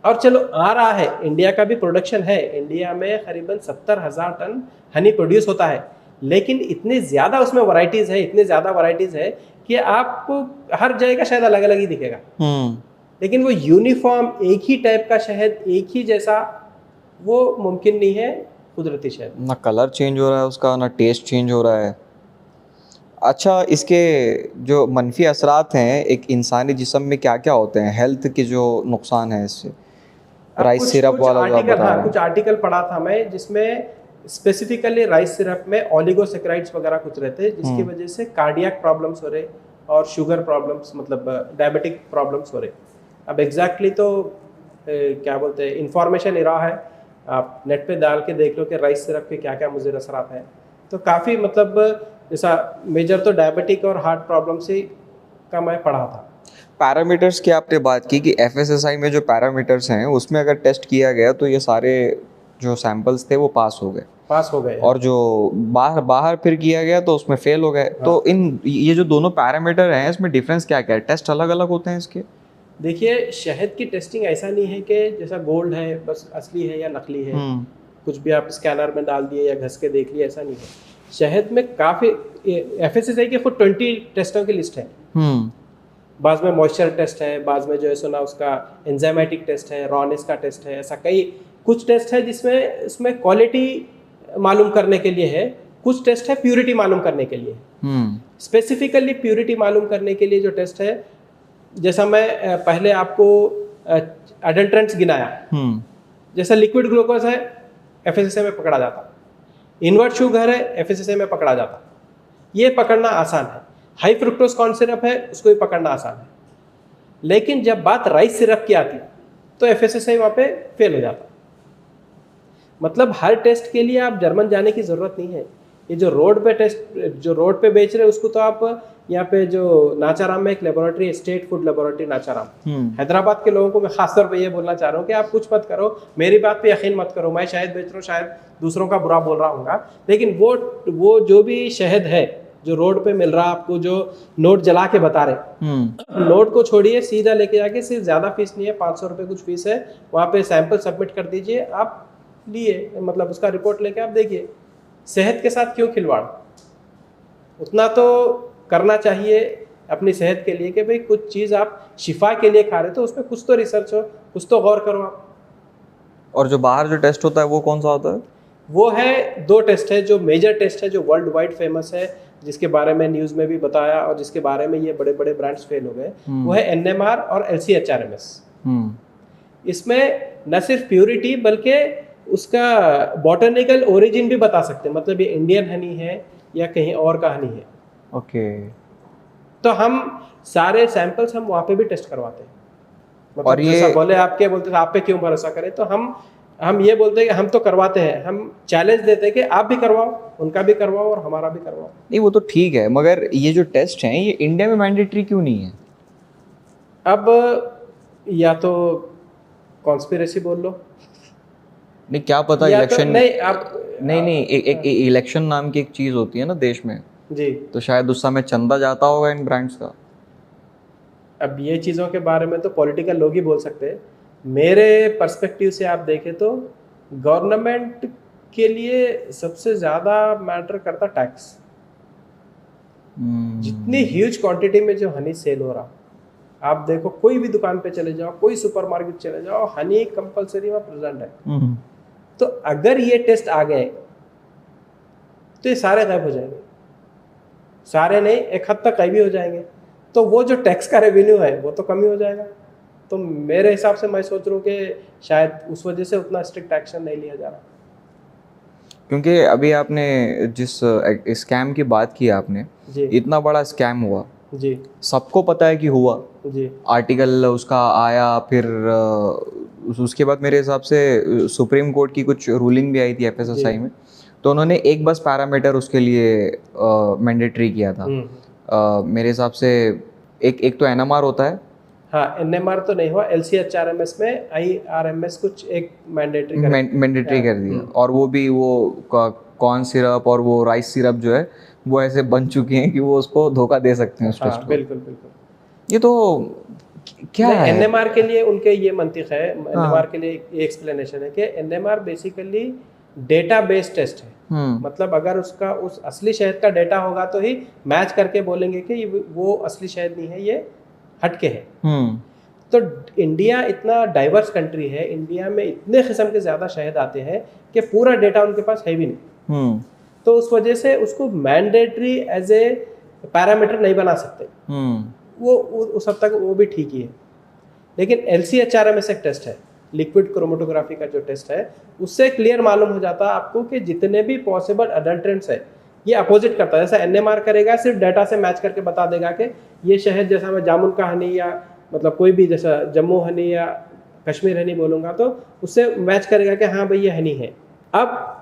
और चलो आ रहा है, इंडिया का भी प्रोडक्शन है, इंडिया में करीबन 70,000 टन हनी प्रोड्यूस होता है, लेकिन इतने ज़्यादा उसमें वैरायटीज़ है, इतने ज़्यादा वैरायटीज़ है कि आपको हर जगह का शहद अलग अलग ही दिखेगा। लेकिन वो यूनिफॉर्म एक ही टाइप का शहद, एक ही जैसा, वो मुमकिन नहीं है कुदरती शहद। ना कलर चेंज हो रहा है उसका, ना टेस्ट चेंज हो रहा है। अच्छा, इसके जो मनफी असरात हैं एक इंसानी जिस्म में क्या क्या होते हैं, हेल्थ के जो नुकसान है इससे? राइस सिरप वाला जो आप बता रहे हैं। कुछ आर्टिकल पढ़ा था मैं जिसमें स्पेसिफिकली राइस सिरप में ओलिगोसैकेराइड्स वगैरह कुछ रहते हैं, जिसकी वजह से कार्डियक प्रॉब्लम्स हो रहे और शुगर प्रॉब्लम्स, मतलब डायबिटिक प्रॉब्लम्स हो रहे। अब एग्जैक्टली तो क्या बोलते हैं, इंफॉर्मेशन ही रहा है, आप नेट पे डाल के देख लो कि राइस सिरप के क्या क्या मुज़र असरात हैं। तो काफ़ी, मतलब जैसा मेजर तो डायबिटिक और हार्ट प्रॉब्लम से का मैं पढ़ा था। पैरामीटर्स की आपने बात की कि FSSAI में जो पैरामीटर्स हैं उसमें अगर टेस्ट किया गया तो ये सारे जो सैंपल्स थे वो पास हो गए, और जो बाहर फिर किया गया तो उसमें फेल हो गए। हाँ। तो ये जो दोनों पैरामीटर हैं इसमें डिफरेंस क्या क्या है? टेस्ट अलग अलग होते हैं इसके? देखिए, शहद की टेस्टिंग ऐसा नहीं है कि जैसा गोल्ड है बस असली है या नकली है, कुछ भी आप स्कैनर में डाल दिए या घस के देख लिए, ऐसा नहीं है। शहद में काफ़ी, FSSAI के खुद 20 टेस्टों की लिस्ट है। बाद में मॉइस्चर टेस्ट है, बाद में जो है सुना उसका एंजाइमेटिक टेस्ट है, रॉनेस का टेस्ट है, ऐसा कई कुछ टेस्ट है जिसमें इसमें क्वालिटी मालूम करने के लिए है, कुछ टेस्ट है प्यूरिटी मालूम करने के लिए। स्पेसिफिकली प्यूरिटी मालूम करने के लिए जो टेस्ट है, जैसा मैं पहले आपको अडल्ट्रेंट्स गिनाया, जैसे लिक्विड ग्लूकोज है एफएसएसए में पकड़ा जाता, इन्वर्ट शुगर है एफएसएसए में पकड़ा जाता, ये पकड़ना आसान है। हाई फ्रुक्टोज कॉर्न सिरप है उसको भी पकड़ना आसान है, लेकिन जब बात राइस सिरप की आती तो एफएसएसए वहाँ पे फेल हो जाता। मतलब हर टेस्ट के लिए आप जर्मन जाने की ज़रूरत नहीं है। ये जो रोड पे टेस्ट जो रोड पे बेच रहे हैं उसको तो आप यहाँ पे जो नाचाराम में एक लेबोरेटरी है, state food laboratory Nacharam, Hyderabad के लोगों को मैं खासतौर पे ये बोलना चाह रहा हूँ कि आप कुछ मत करो, मेरी बात पे यकीन मत करो, मैं शहद बेच रहा हूँ, शायद दूसरों का बुरा बोल रहा हूँ, लेकिन वो जो भी शहद है जो रोड पे मिल रहा है आपको, जो नोट जला के बता रहे, नोट को छोड़िए, सीधा लेके जाके, सिर्फ ज़्यादा फीस नहीं है, 500 रुपये कुछ फीस है, वहाँ पे सैंपल सबमिट कर दीजिए, आप लिए मतलब उसका रिपोर्ट लेके आप देखिए। सेहत के साथ क्यों खिलवाड़? उतना तो करना चाहिए अपनी सेहत के लिए कि भाई कुछ चीज़ आप शिफा के लिए खा रहे तो उस पर कुछ तो रिसर्च हो, कुछ तो गौर करो आप। और जो बाहर जो टेस्ट होता है वो कौन सा होता है? वो है 2 टेस्ट है जो मेजर टेस्ट है, जो वर्ल्ड वाइड फेमस है, जिसके बारे में न्यूज़ में भी बताया और जिसके बारे में ये बड़े बड़े ब्रांड्स फेल हो गए, वो है NMR और LCHRMS। इसमें न सिर्फ प्योरिटी बल्कि उसका बॉटनिकल ओरिजिन भी बता सकते हैं, मतलब ये इंडियन हनी है या कहीं और का हनी है। ओके। तो हम सारे सैंपल्स हम वहाँ पे भी टेस्ट करवाते हैं। मतलब और ये बोले आप क्या बोलते थे, आप पे क्यों भरोसा करें, तो हम ये बोलते हैं कि हम तो करवाते हैं, हम चैलेंज देते हैं कि आप भी करवाओ, उनका भी करवाओ और हमारा भी करवाओ। नहीं वो तो ठीक है, मगर ये जो टेस्ट हैं ये इंडिया में मैंडेटरी क्यों नहीं है? अब या तो कॉन्स्पिरेसी बोल लो, नहीं क्या पता, या इलेक्शन तो नहीं, आप नहीं एक इलेक्शन नाम की एक चीज़ होती है ना देश में जी, तो शायद उस समय चंदा जाता होगा इन ब्रांड्स का। अब ये चीज़ों के बारे में तो पॉलिटिकल लोग ही बोल सकते हैं। मेरे पर्सपेक्टिव से आप देखें तो गवर्नमेंट के लिए सबसे ज़्यादा मैटर करता टैक्स। जितनी ह्यूज क्वांटिटी में जो हनी सेल हो रहा, आप देखो कोई भी दुकान पे चले जाओ, कोई सुपरमार्केट चले जाओ, हनी कंपलसरी वहाँ प्रेजेंट है। तो अगर ये टेस्ट आ गए तो ये सारे गायब हो जाएंगे, सारे नहीं, एक हद तक गायब भी हो जाएंगे, तो वो जो टैक्स का रेवेन्यू है वो तो कम ही हो जाएगा। तो मेरे हिसाब से मैं सोच रहा हूँ कि शायद उस वजह से उतना स्ट्रिक्ट एक्शन नहीं लिया जा रहा। क्योंकि अभी आपने जिस स्कैम की बात की आपने जी, इतना बड़ा स्कैम हुआ जी, सबको पता है कि हुआ, जी, आर्टिकल उसका आया, फिर उसके बाद मेरे हिसाब से सुप्रीम कोर्ट की कुछ रूलिंग भी आई थी एफएसएसआई में, तो उन्होंने एक बस पैरामीटर उसके लिए मैंडेटरी किया था। मेरे हिसाब से एक तो एनएमआर होता है, हाँ एनएमआर तो नहीं हुआ, LCHRMS में IRMS कुछ एक मैंडेटरी कर दिया, और वो भी वो कॉर्न सिरप और वो राइस सिरप जो है वो ऐसे बन चुके हैं कि वो उसको धोखा दे सकते हैं उस टेस्ट को। बिल्कुल बिल्कुल। ये तो क्या है? NMR के लिए उनके ये मंतिक है, NMR के लिए ये एक्सप्लेनेशन है कि NMR basically data based test है। मतलब अगर उसका उस असली शहद का डेटा होगा तो ही मैच करके बोलेंगे कि वो असली शहद नहीं है, ये हटके है। तो इंडिया इतना डाइवर्स कंट्री है, इंडिया में इतने किस्म के ज़्यादा शहद आते हैं कि पूरा डेटा उनके पास है भी नहीं। तो उस वजह से उसको मैंडेटरी एज ए पैरामीटर नहीं बना सकते। वो उस हद तक वो भी ठीक ही है। लेकिन LCHRMS एक टेस्ट है, लिक्विड क्रोमेटोग्राफी का जो टेस्ट है, उससे क्लियर मालूम हो जाता है आपको कि जितने भी पॉसिबल अडल्ट्रेंट्स है ये अपोजिट करता है। जैसा NMR करेगा सिर्फ डाटा से मैच करके बता देगा कि ये शहद, जैसा मैं जामुन का हनी या मतलब कोई भी जैसा जम्मू हनी या कश्मीर हनी बोलूँगा तो उससे मैच करेगा कि हाँ भाई ये हनी है। अब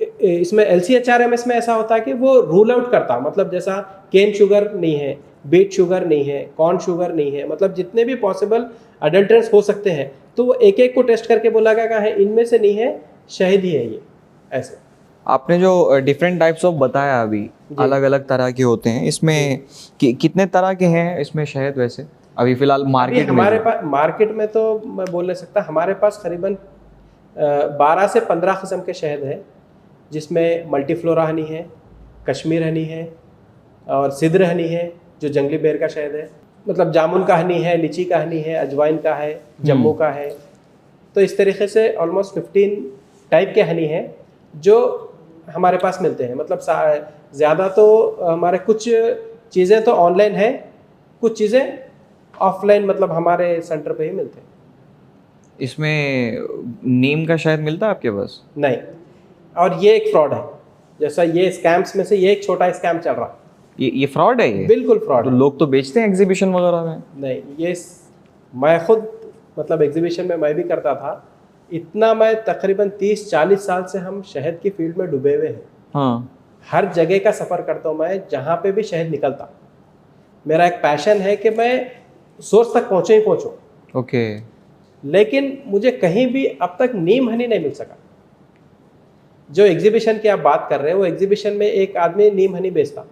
इसमें LCHRMS में ऐसा होता है कि वो रूल आउट करता, मतलब जैसा केन शुगर नहीं है, बीट शुगर नहीं है, कॉर्न शुगर नहीं है, मतलब जितने भी पॉसिबल अडल्ट्रेंट्स हो सकते हैं तो वो एक एक को टेस्ट करके बोला गया है इनमें से नहीं है, शहद ही है ये। ऐसे आपने जो डिफरेंट टाइप्स ऑफ बताया अभी, अलग अलग तरह के होते हैं, इसमें कितने तरह के हैं इसमें शहद? वैसे अभी फिलहाल मार्केट में, हमारे पास मार्केट में तो मैं बोल नहीं सकता, हमारे पास करीबन 12 से 15 किस्म के शहद है, जिसमें मल्टीफ्लोरा हनी है, कश्मीर हनी है और सिद्र हनी है जो जंगली बेर का शहद है, मतलब जामुन का हनी है, लीची का हनी है, अजवाइन का है, जम्मू का है। तो इस तरीके से ऑलमोस्ट 15 टाइप के हनी हैं जो हमारे पास मिलते हैं। मतलब ज़्यादा तो हमारे कुछ चीज़ें तो ऑनलाइन है, कुछ चीज़ें ऑफलाइन मतलब हमारे सेंटर पे ही मिलते हैं। इसमें नीम का शायद मिलता है आपके पास? नहीं, और ये एक फ्रॉड है, जैसा ये स्कैम्स में से ये एक छोटा स्कैम चल रहा। ये फ्रॉड है ये? बिल्कुल फ्रॉड तो है। लोग तो बेचते हैं एग्जीबिशन वगैरह में। नहीं, ये मैं खुद मतलब एग्जीबिशन में मैं भी करता था। इतना मैं तकरीबन 30-40 साल से हम शहद की फील्ड में डूबे हुए हैं। हाँ। हर जगह का सफ़र करता हूँ मैं, जहाँ पे भी शहद निकलता। मेरा एक पैशन है कि मैं सोर्स तक पहुँचे ही पहुँचूँ। ओके। लेकिन मुझे कहीं भी अब तक नीम हनी नहीं मिल सका। जो एग्जीबिशन की आप बात कर रहे हैं, वो एग्जीबिशन में एक आदमी नीम हनी बेचता।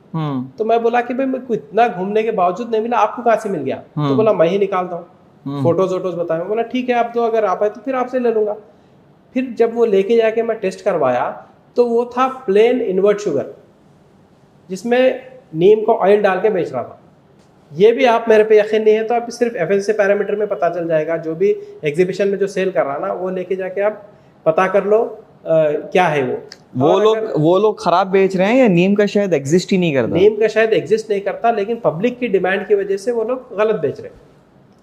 तो मैं बोला कि भाई मेरे को इतना घूमने के बावजूद नहीं मिला, आपको कहाँ से मिल गया? तो बोला मैं ही निकालता हूँ, फोटोज वोटोज बताए। मैं बोला ठीक है, आप तो अगर आप आए तो फिर आपसे ले लूँगा। फिर जब वो लेके जाके मैं टेस्ट करवाया तो वो था प्लेन इन्वर्ट शुगर, जिसमें नीम को ऑयल डाल के बेच रहा था। ये भी आप मेरे पे यकीन नहीं है तो आप सिर्फ एफएसएसआई पैरामीटर में पता चल जाएगा। जो भी एग्जीबिशन में जो सेल कर रहा ना, वो लेके जाके आप पता कर लो क्या है वो लोग खराब बेच रहे हैं या नीम का शहद एग्जिस्ट ही नहीं करता? नीम का शायद एग्जिस्ट नहीं करता, लेकिन पब्लिक की डिमांड की वजह से वो लोग गलत बेच रहे हैं,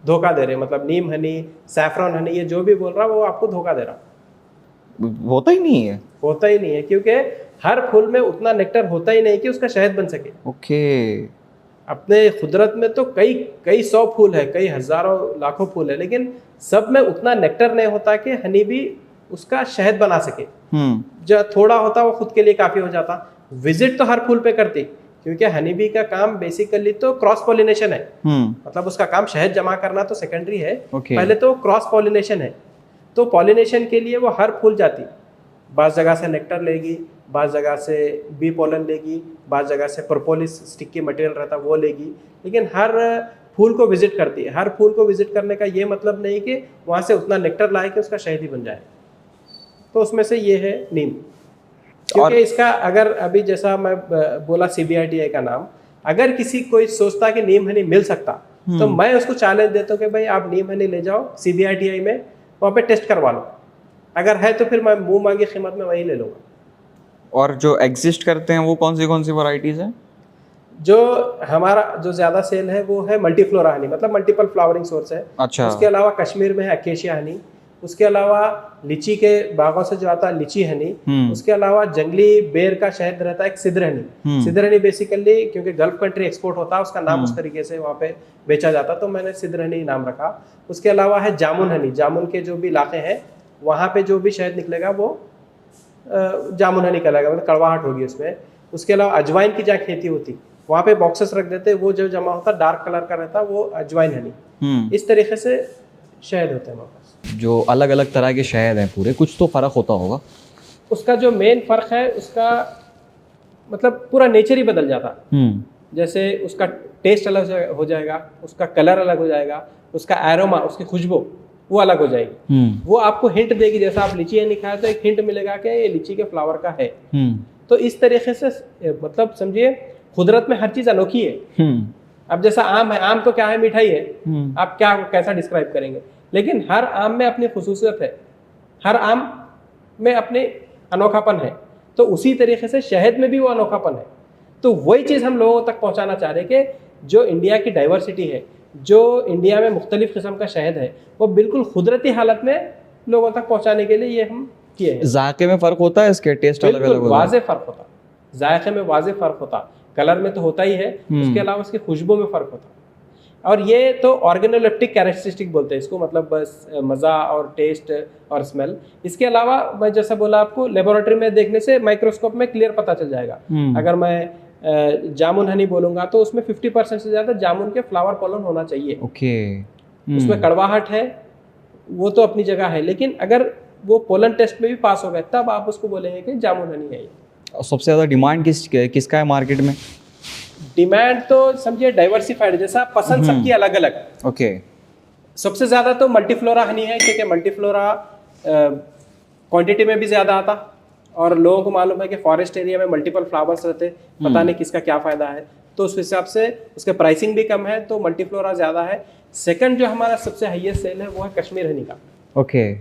धोखा दे रहे हैं। मतलब नीम हनी, सैफरॉन हनी, ये जो भी बोल रहा है वो आपको धोखा दे रहा। होता ही नहीं है? होता ही नहीं है, क्योंकि हर फूल में उतना नेक्टर होता ही नहीं कि उसका शहद बन सके। ओके। अपने कुदरत में तो कई सौ फूल है, कई हजारों लाखों फूल है, लेकिन सब में उतना नेक्टर नहीं होता कि हनी भी उसका शहद बना सके। जो थोड़ा होता वो खुद के लिए काफी हो जाता। विजिट तो हर फूल पे करती, क्योंकि हनी बी का काम बेसिकली तो क्रॉस पॉलिनेशन है। मतलब उसका काम शहद जमा करना तो सेकेंडरी है। पहले तो क्रॉस पॉलिनेशन है। तो पॉलिनेशन के लिए वो हर फूल जाती, बाज़ जगह से नेक्टर लेगी, बाज़ जगह से बी पोलन लेगी, बाज़ जगह से प्रोपोलिस स्टिक की मटेरियल रहता वो लेगी, लेकिन हर फूल को विजिट करती है। हर फूल को विजिट करने का ये मतलब नहीं कि वहाँ से उतना नेक्टर लाए कि उसका शहद ही बन जाए। तो उसमें से ये है नीम। क्योंकि इसका अगर अभी जैसा मैं बोला CBRTI का नाम, अगर किसी कोई सोचता कि नीम हनी मिल सकता तो मैं उसको चैलेंज देता हूँ कि भाई आप नीम हनी ले जाओ CBRTI में, वहाँ पे टेस्ट करवा लो। अगर है तो फिर मैं मुंह मांगी कीमत में वही ले लूँगा। और जो एग्जिस्ट करते हैं वो कौन सी वैरायटीज हैं? जो हमारा जो ज़्यादा सेल है वो है मल्टीफ्लोरा हनी, मतलब मल्टीपल फ्लावरिंग सोर्स है। अच्छा। उसके अलावा कश्मीर में है अकेशिया हनी। उसके अलावा लीची के बागों से जो आता है लीची हनी। उसके अलावा जंगली बेर का शहद रहता है एक सिद्र हनी। सिद्र हनी बेसिकली क्योंकि गल्फ कंट्री एक्सपोर्ट होता है, उसका नाम उस तरीके से वहाँ पे बेचा जाता, तो मैंने सिद्र हनी नाम रखा। उसके अलावा है जामुन हनी। जामुन के जो भी इलाके हैं वहाँ पे जो भी शहद निकलेगा वो जामुन हनी कहलाएगा, मतलब कड़वाहट होगी उसमें। उसके अलावा अजवाइन की जहाँ खेती होती वहाँ पे बॉक्सेस रख देते, वो जो जमा होता डार्क कलर का रहता वो अजवाइन हनी। इस तरीके से शहद होते हैं हमारे पास। जो अलग अलग तरह के शहद हैं पूरे, कुछ तो फ़र्क होता होगा? उसका जो मेन फ़र्क है उसका मतलब पूरा नेचर ही बदल जाता। जैसे उसका टेस्ट अलग हो जाएगा, उसका कलर अलग हो जाएगा, उसका एरोमा, उसकी खुशबू वो अलग हो जाएगी। वो आपको हिंट देगी। जैसा आप लीची हनी खाए तो एक हिंट मिलेगा कि ये लीची के फ्लावर का है। तो इस तरीके से मतलब समझिए कुदरत में हर चीज़ अनोखी है। अब जैसा आम है, आम तो क्या है, मिठाई है। आप क्या कैसा डिस्क्राइब करेंगे, लेकिन हर आम में अपनी खुसूसियत है, हर आम में अपने अनोखापन है। तो उसी तरीके से शहद में भी वो अनोखापन है। तो वही चीज़ हम लोगों तक पहुंचाना चाह रहे हैं कि जो इंडिया की डाइवर्सिटी है, जो इंडिया में मुख्तलिफ किस्म का शहद है, वो बिल्कुल कुदरती हालत में लोगों तक पहुंचाने के लिए ये हम किए हैं। जायके में फ़र्क होता है इसके? टेस्ट अलग अलग होता है? वाज़े फ़र्क होता, जायके में वाज़े फ़र्क होता, कलर में तो होता ही है, उसके अलावा उसकी खुशबू में फ़र्क होता। और ये तो ऑर्गेनोलेप्टिक कैरेक्टरिस्टिक बोलते हैं इसको, मतलब बस मज़ा और टेस्ट और स्मेल। इसके अलावा मैं जैसा बोला आपको, लेबोरेटरी में देखने से माइक्रोस्कोप में क्लियर पता चल जाएगा। अगर मैं जामुन हनी बोलूँगा तो उसमें 50% से ज़्यादा जामुन के फ्लावर पोलन होना चाहिए। ओके। उसमें कड़वाहट है, वो तो अपनी जगह है, लेकिन अगर वो पोलन टेस्ट में भी पास हो गया तब आप उसको बोलेंगे कि जामुन हनी है ये। सबसे ज़्यादा डिमांड किसका है मार्केट में? डिमांड तो समझिए डाइवर्सिफाइड, जैसा पसंद सबकी अलग अलग। ओके। सबसे ज़्यादा तो मल्टीफ्लोरा हनी है, क्योंकि मल्टीफ्लोरा क्वांटिटी में भी ज़्यादा आता और लोगों को मालूम है कि फॉरेस्ट एरिया में मल्टीपल फ्लावर्स रहते, पता नहीं किसका क्या फ़ायदा है, तो उस हिसाब से उसके प्राइसिंग भी कम है, तो मल्टीफ्लोरा ज़्यादा है। सेकंड जो हमारा सबसे हाईएस्ट सेल है वो है कश्मीर हनी का। ओके।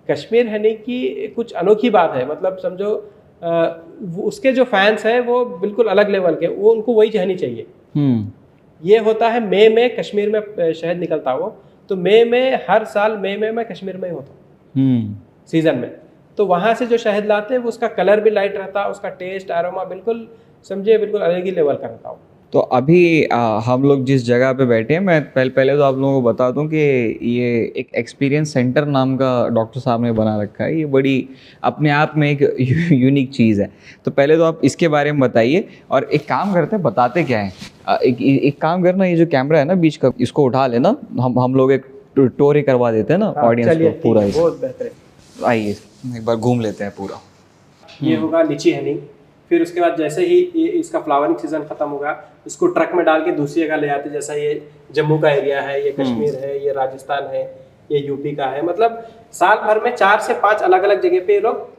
कश्मीर हनी की कुछ अनोखी बात है, मतलब समझो उसके जो फैंस हैं वो बिल्कुल अलग लेवल के, वो उनको वही हनी चाहिए। ये होता है मई में, कश्मीर में शहद निकलता है वो, तो मई में हर साल मई में मैं कश्मीर में ही होता हूँ सीजन में। तो वहाँ से जो शहद लाते हैं वो उसका कलर भी लाइट रहता है, उसका टेस्ट एरोमा बिल्कुल समझिए बिल्कुल अलग ही लेवल का रहता है। तो अभी हम लोग जिस जगह पे बैठे हैं, मैं पहले तो आप लोगों को बता दूं कि ये एक एक्सपीरियंस सेंटर नाम का डॉक्टर साहब ने बना रखा है। ये बड़ी अपने आप में एक यूनिक चीज़ है। तो पहले तो आप इसके बारे में बताइए, और एक काम करते हैं, बताते क्या है। एक काम करना, ये जो कैमरा है ना बीच का, इसको उठा लेना, हम लोग एक टूर ही करवा देते हैं ना ऑडियंस को पूरा। बहुत बेहतर, आइए एक बार घूम लेते हैं पूरा। ये होगा लीची हनी। फिर उसके बाद जैसे ही ये इसका फ्लावरिंग सीजन खत्म होगा, इसको ट्रक में डाल के दूसरी जगह ले आते, जैसा ये जम्मू का एरिया है, ये कश्मीर है, ये राजस्थान है, ये यूपी का है। मतलब साल भर में 4 से 5 अलग अलग जगह पे लोग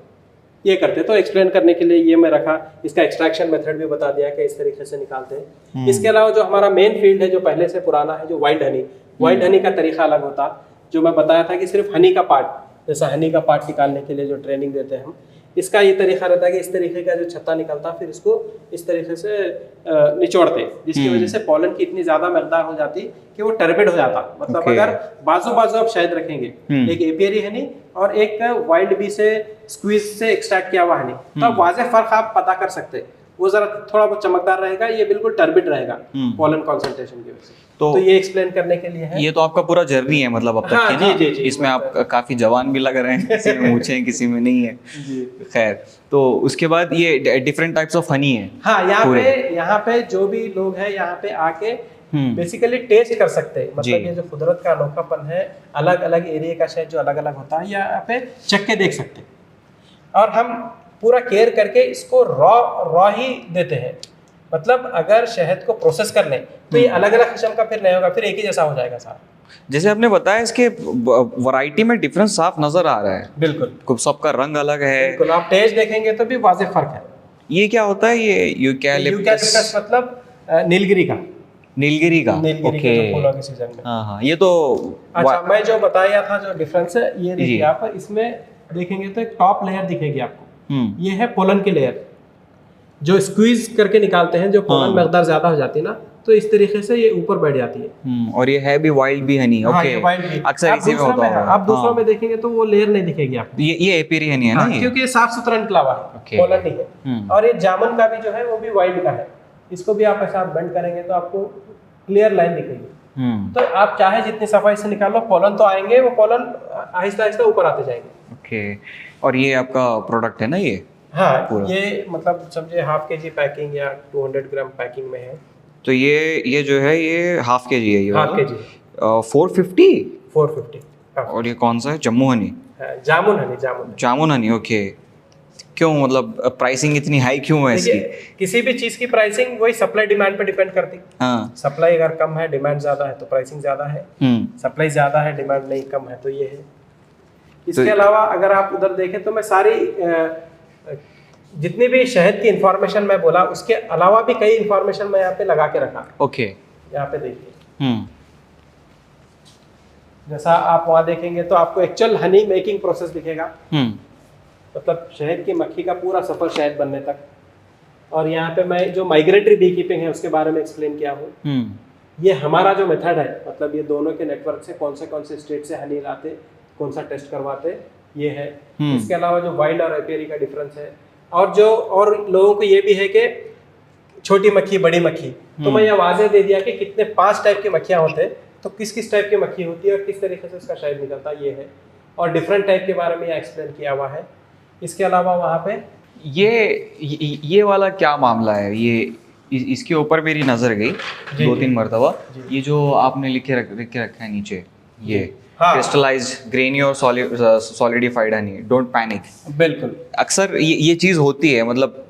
ये करते। तो एक्सप्लेन करने के लिए ये मैं रखा, इसका एक्सट्रैक्शन मेथड भी बता दिया कि इस तरीके से निकालते हैं। इसके अलावा जो हमारा मेन फील्ड है, जो पहले से पुराना है, जो वाइल्ड हनी का तरीका अलग होता, जो मैं बताया था कि सिर्फ हनी का पार्ट, जैसा हनी का पार्ट निकालने के लिए जो ट्रेनिंग देते हैं हम, इसका ये तरीका रहता है कि इस तरीके का जो छत्ता निकलता है, फिर इसको इस तरीके से निचोड़ते, जिसकी वजह से पॉलन की इतनी ज्यादा मकदार हो जाती कि वो टर्बिड हो जाता। मतलब अगर बाजू बाजू आप शहद रखेंगे, एक एपियरी हनी और एक वाइल्ड बी से स्क्वीज से एक्सट्रैक्ट किया हुआ हनी, तो आप वाज़ेह फर्क आप पता कर सकते हैं। वो जरा थोड़ा बहुत चमकदार रहेगा, ये बिल्कुल टर्बिड रहेगा पॉलन कॉन्सेंट्रेशन की वजह से। तो ये एक्सप्लेन करने के लिए है। ये तो आपका पूरा जर्नी है मतलब अब तक हाँ, की ना। जी, इसमें आप काफी जवान भी लग रहे हैं, किसी में मूछें हैं, किसी में नहीं है। खैर, तो उसके बाद ये डिफरेंट टाइप्स ऑफ हनी है। हाँ, यहाँ पे जो भी लोग हैं यहाँ पे आके बेसिकली टेस्ट कर सकते हैं। मतलब ये जो कुदरत का अनोखापन है, अलग अलग एरिया का शहद जो अलग अलग होता है, यहाँ पे चख के देख सकते हैं। और हम पूरा केयर करके इसको रॉ ही देते हैं। मतलब अगर शहद को प्रोसेस कर लें तो ये अलग अलग किस्म का फिर नहीं होगा, फिर एक ही जैसा हो जाएगा सारा। जैसे आपने बताया, इसके वैरायटी में डिफरेंस साफ नजर आ रहा है। बिल्कुल, सबका रंग अलग है। बिल्कुल, आप टेस्ट देखेंगे तो भी वाज़ेह फर्क है। ये क्या होता है? ये यूकैलिप्टस मतलब नीलगिरी का ओके। जो फूलों के सीजन में। हाँ, ये तो अच्छा, मैं जो बताया था जो डिफरेंस है, ये देखिए आप इसमें देखेंगे तो एक टॉप लेयर दिखेगी आपको। ये है पोलन की लेयर, जो स्क्वीज करके निकालते हैं, जो पोलन मकदार ज्यादा हो जाती है ना, तो इस तरीके से ये ऊपर बैठ जाती है। और ये है भी वाइल्ड भी हनी। ओके, अक्सर इसी में होता है। आप दूसरों में देखेंगे तो वो लेयर नहीं दिखेगी आपको। ये एपियरी हनी है ना, क्योंकि ये साफ सुथरा निकला हुआ है, पोलन नहीं है। और ये जामुन का भी जो है वो भी वाइल्ड का है। इसको भी आप ऐसा बेंड करेंगे तो आपको क्लियर लाइन दिखेगी। तो आप चाहे जितनी सफाई से निकालो, पोलन तो आएंगे, वो पोलन आहिस्ता आहिस्ता ऊपर आते जाएंगे। ओके, और ये आपका प्रोडक्ट है ना ये? हाँ, ये मतलब समझे हाफ के जी पैकिंग या 200 ग्राम पैकिंग में है। तो ये जो है ये हाफ के जी है, ये हाफ के जी 450। और ये कौन सा है? जम्मू हनी, जामुन हनी। ओके। क्यों, मतलब प्राइसिंग इतनी हाई क्यों है इसकी? किसी भी चीज की प्राइसिंग वही सप्लाई डिमांड पे डिपेंड करती है। हाँ, सप्लाई अगर कम है, डिमांड ज्यादा है, तो प्राइसिंग ज्यादा है। सप्लाई ज्यादा है, डिमांड नहीं कम है, तो ये है। इसके अलावा अगर आप उधर देखें तो मैं सारी जितनी भी शहद की इंफॉर्मेशन मैं बोला, उसके अलावा भी कई इंफॉर्मेशन मैं यहाँ पे लगा के रखा। ओके, यहाँ पे देखिए, जैसा आप वहाँ देखेंगे तो आपको एक्चुअल हनी मेकिंग प्रोसेस दिखेगा। मतलब शहद की मक्खी का पूरा सफर शहद बनने तक। और यहाँ पे मैं जो माइग्रेटरी बी कीपिंग है उसके बारे में एक्सप्लेन किया हूँ। ये हमारा जो मेथड है, मतलब ये दोनों के नेटवर्क से कौन से स्टेट से हनी लाते, कौन सा टेस्ट करवाते, ये है। इसके अलावा जो वाइल्ड और एपियरी का डिफरेंस है, और लोगों को ये भी है कि छोटी मक्खी, बड़ी मक्खी। तो मैं ये वाज़ेह दे दिया कि कितने 5 टाइप की मक्खियाँ होते हैं, तो किस टाइप की मक्खी होती है और किस तरीके से उसका शहद निकलता है, ये है। और डिफरेंट टाइप के बारे में एक्सप्लेन किया हुआ है। इसके अलावा वहाँ पे ये वाला क्या मामला है? ये इसके ऊपर मेरी नज़र गई 2-3 मरतबा। ये जो आपने लिख के रखा है नीचे, ये क्रिस्टलाइज्ड ग्रेनी और सॉलिडिफाइड हनी, डोंट पैनिक। बिल्कुल, अक्सर ये चीज़ होती है, मतलब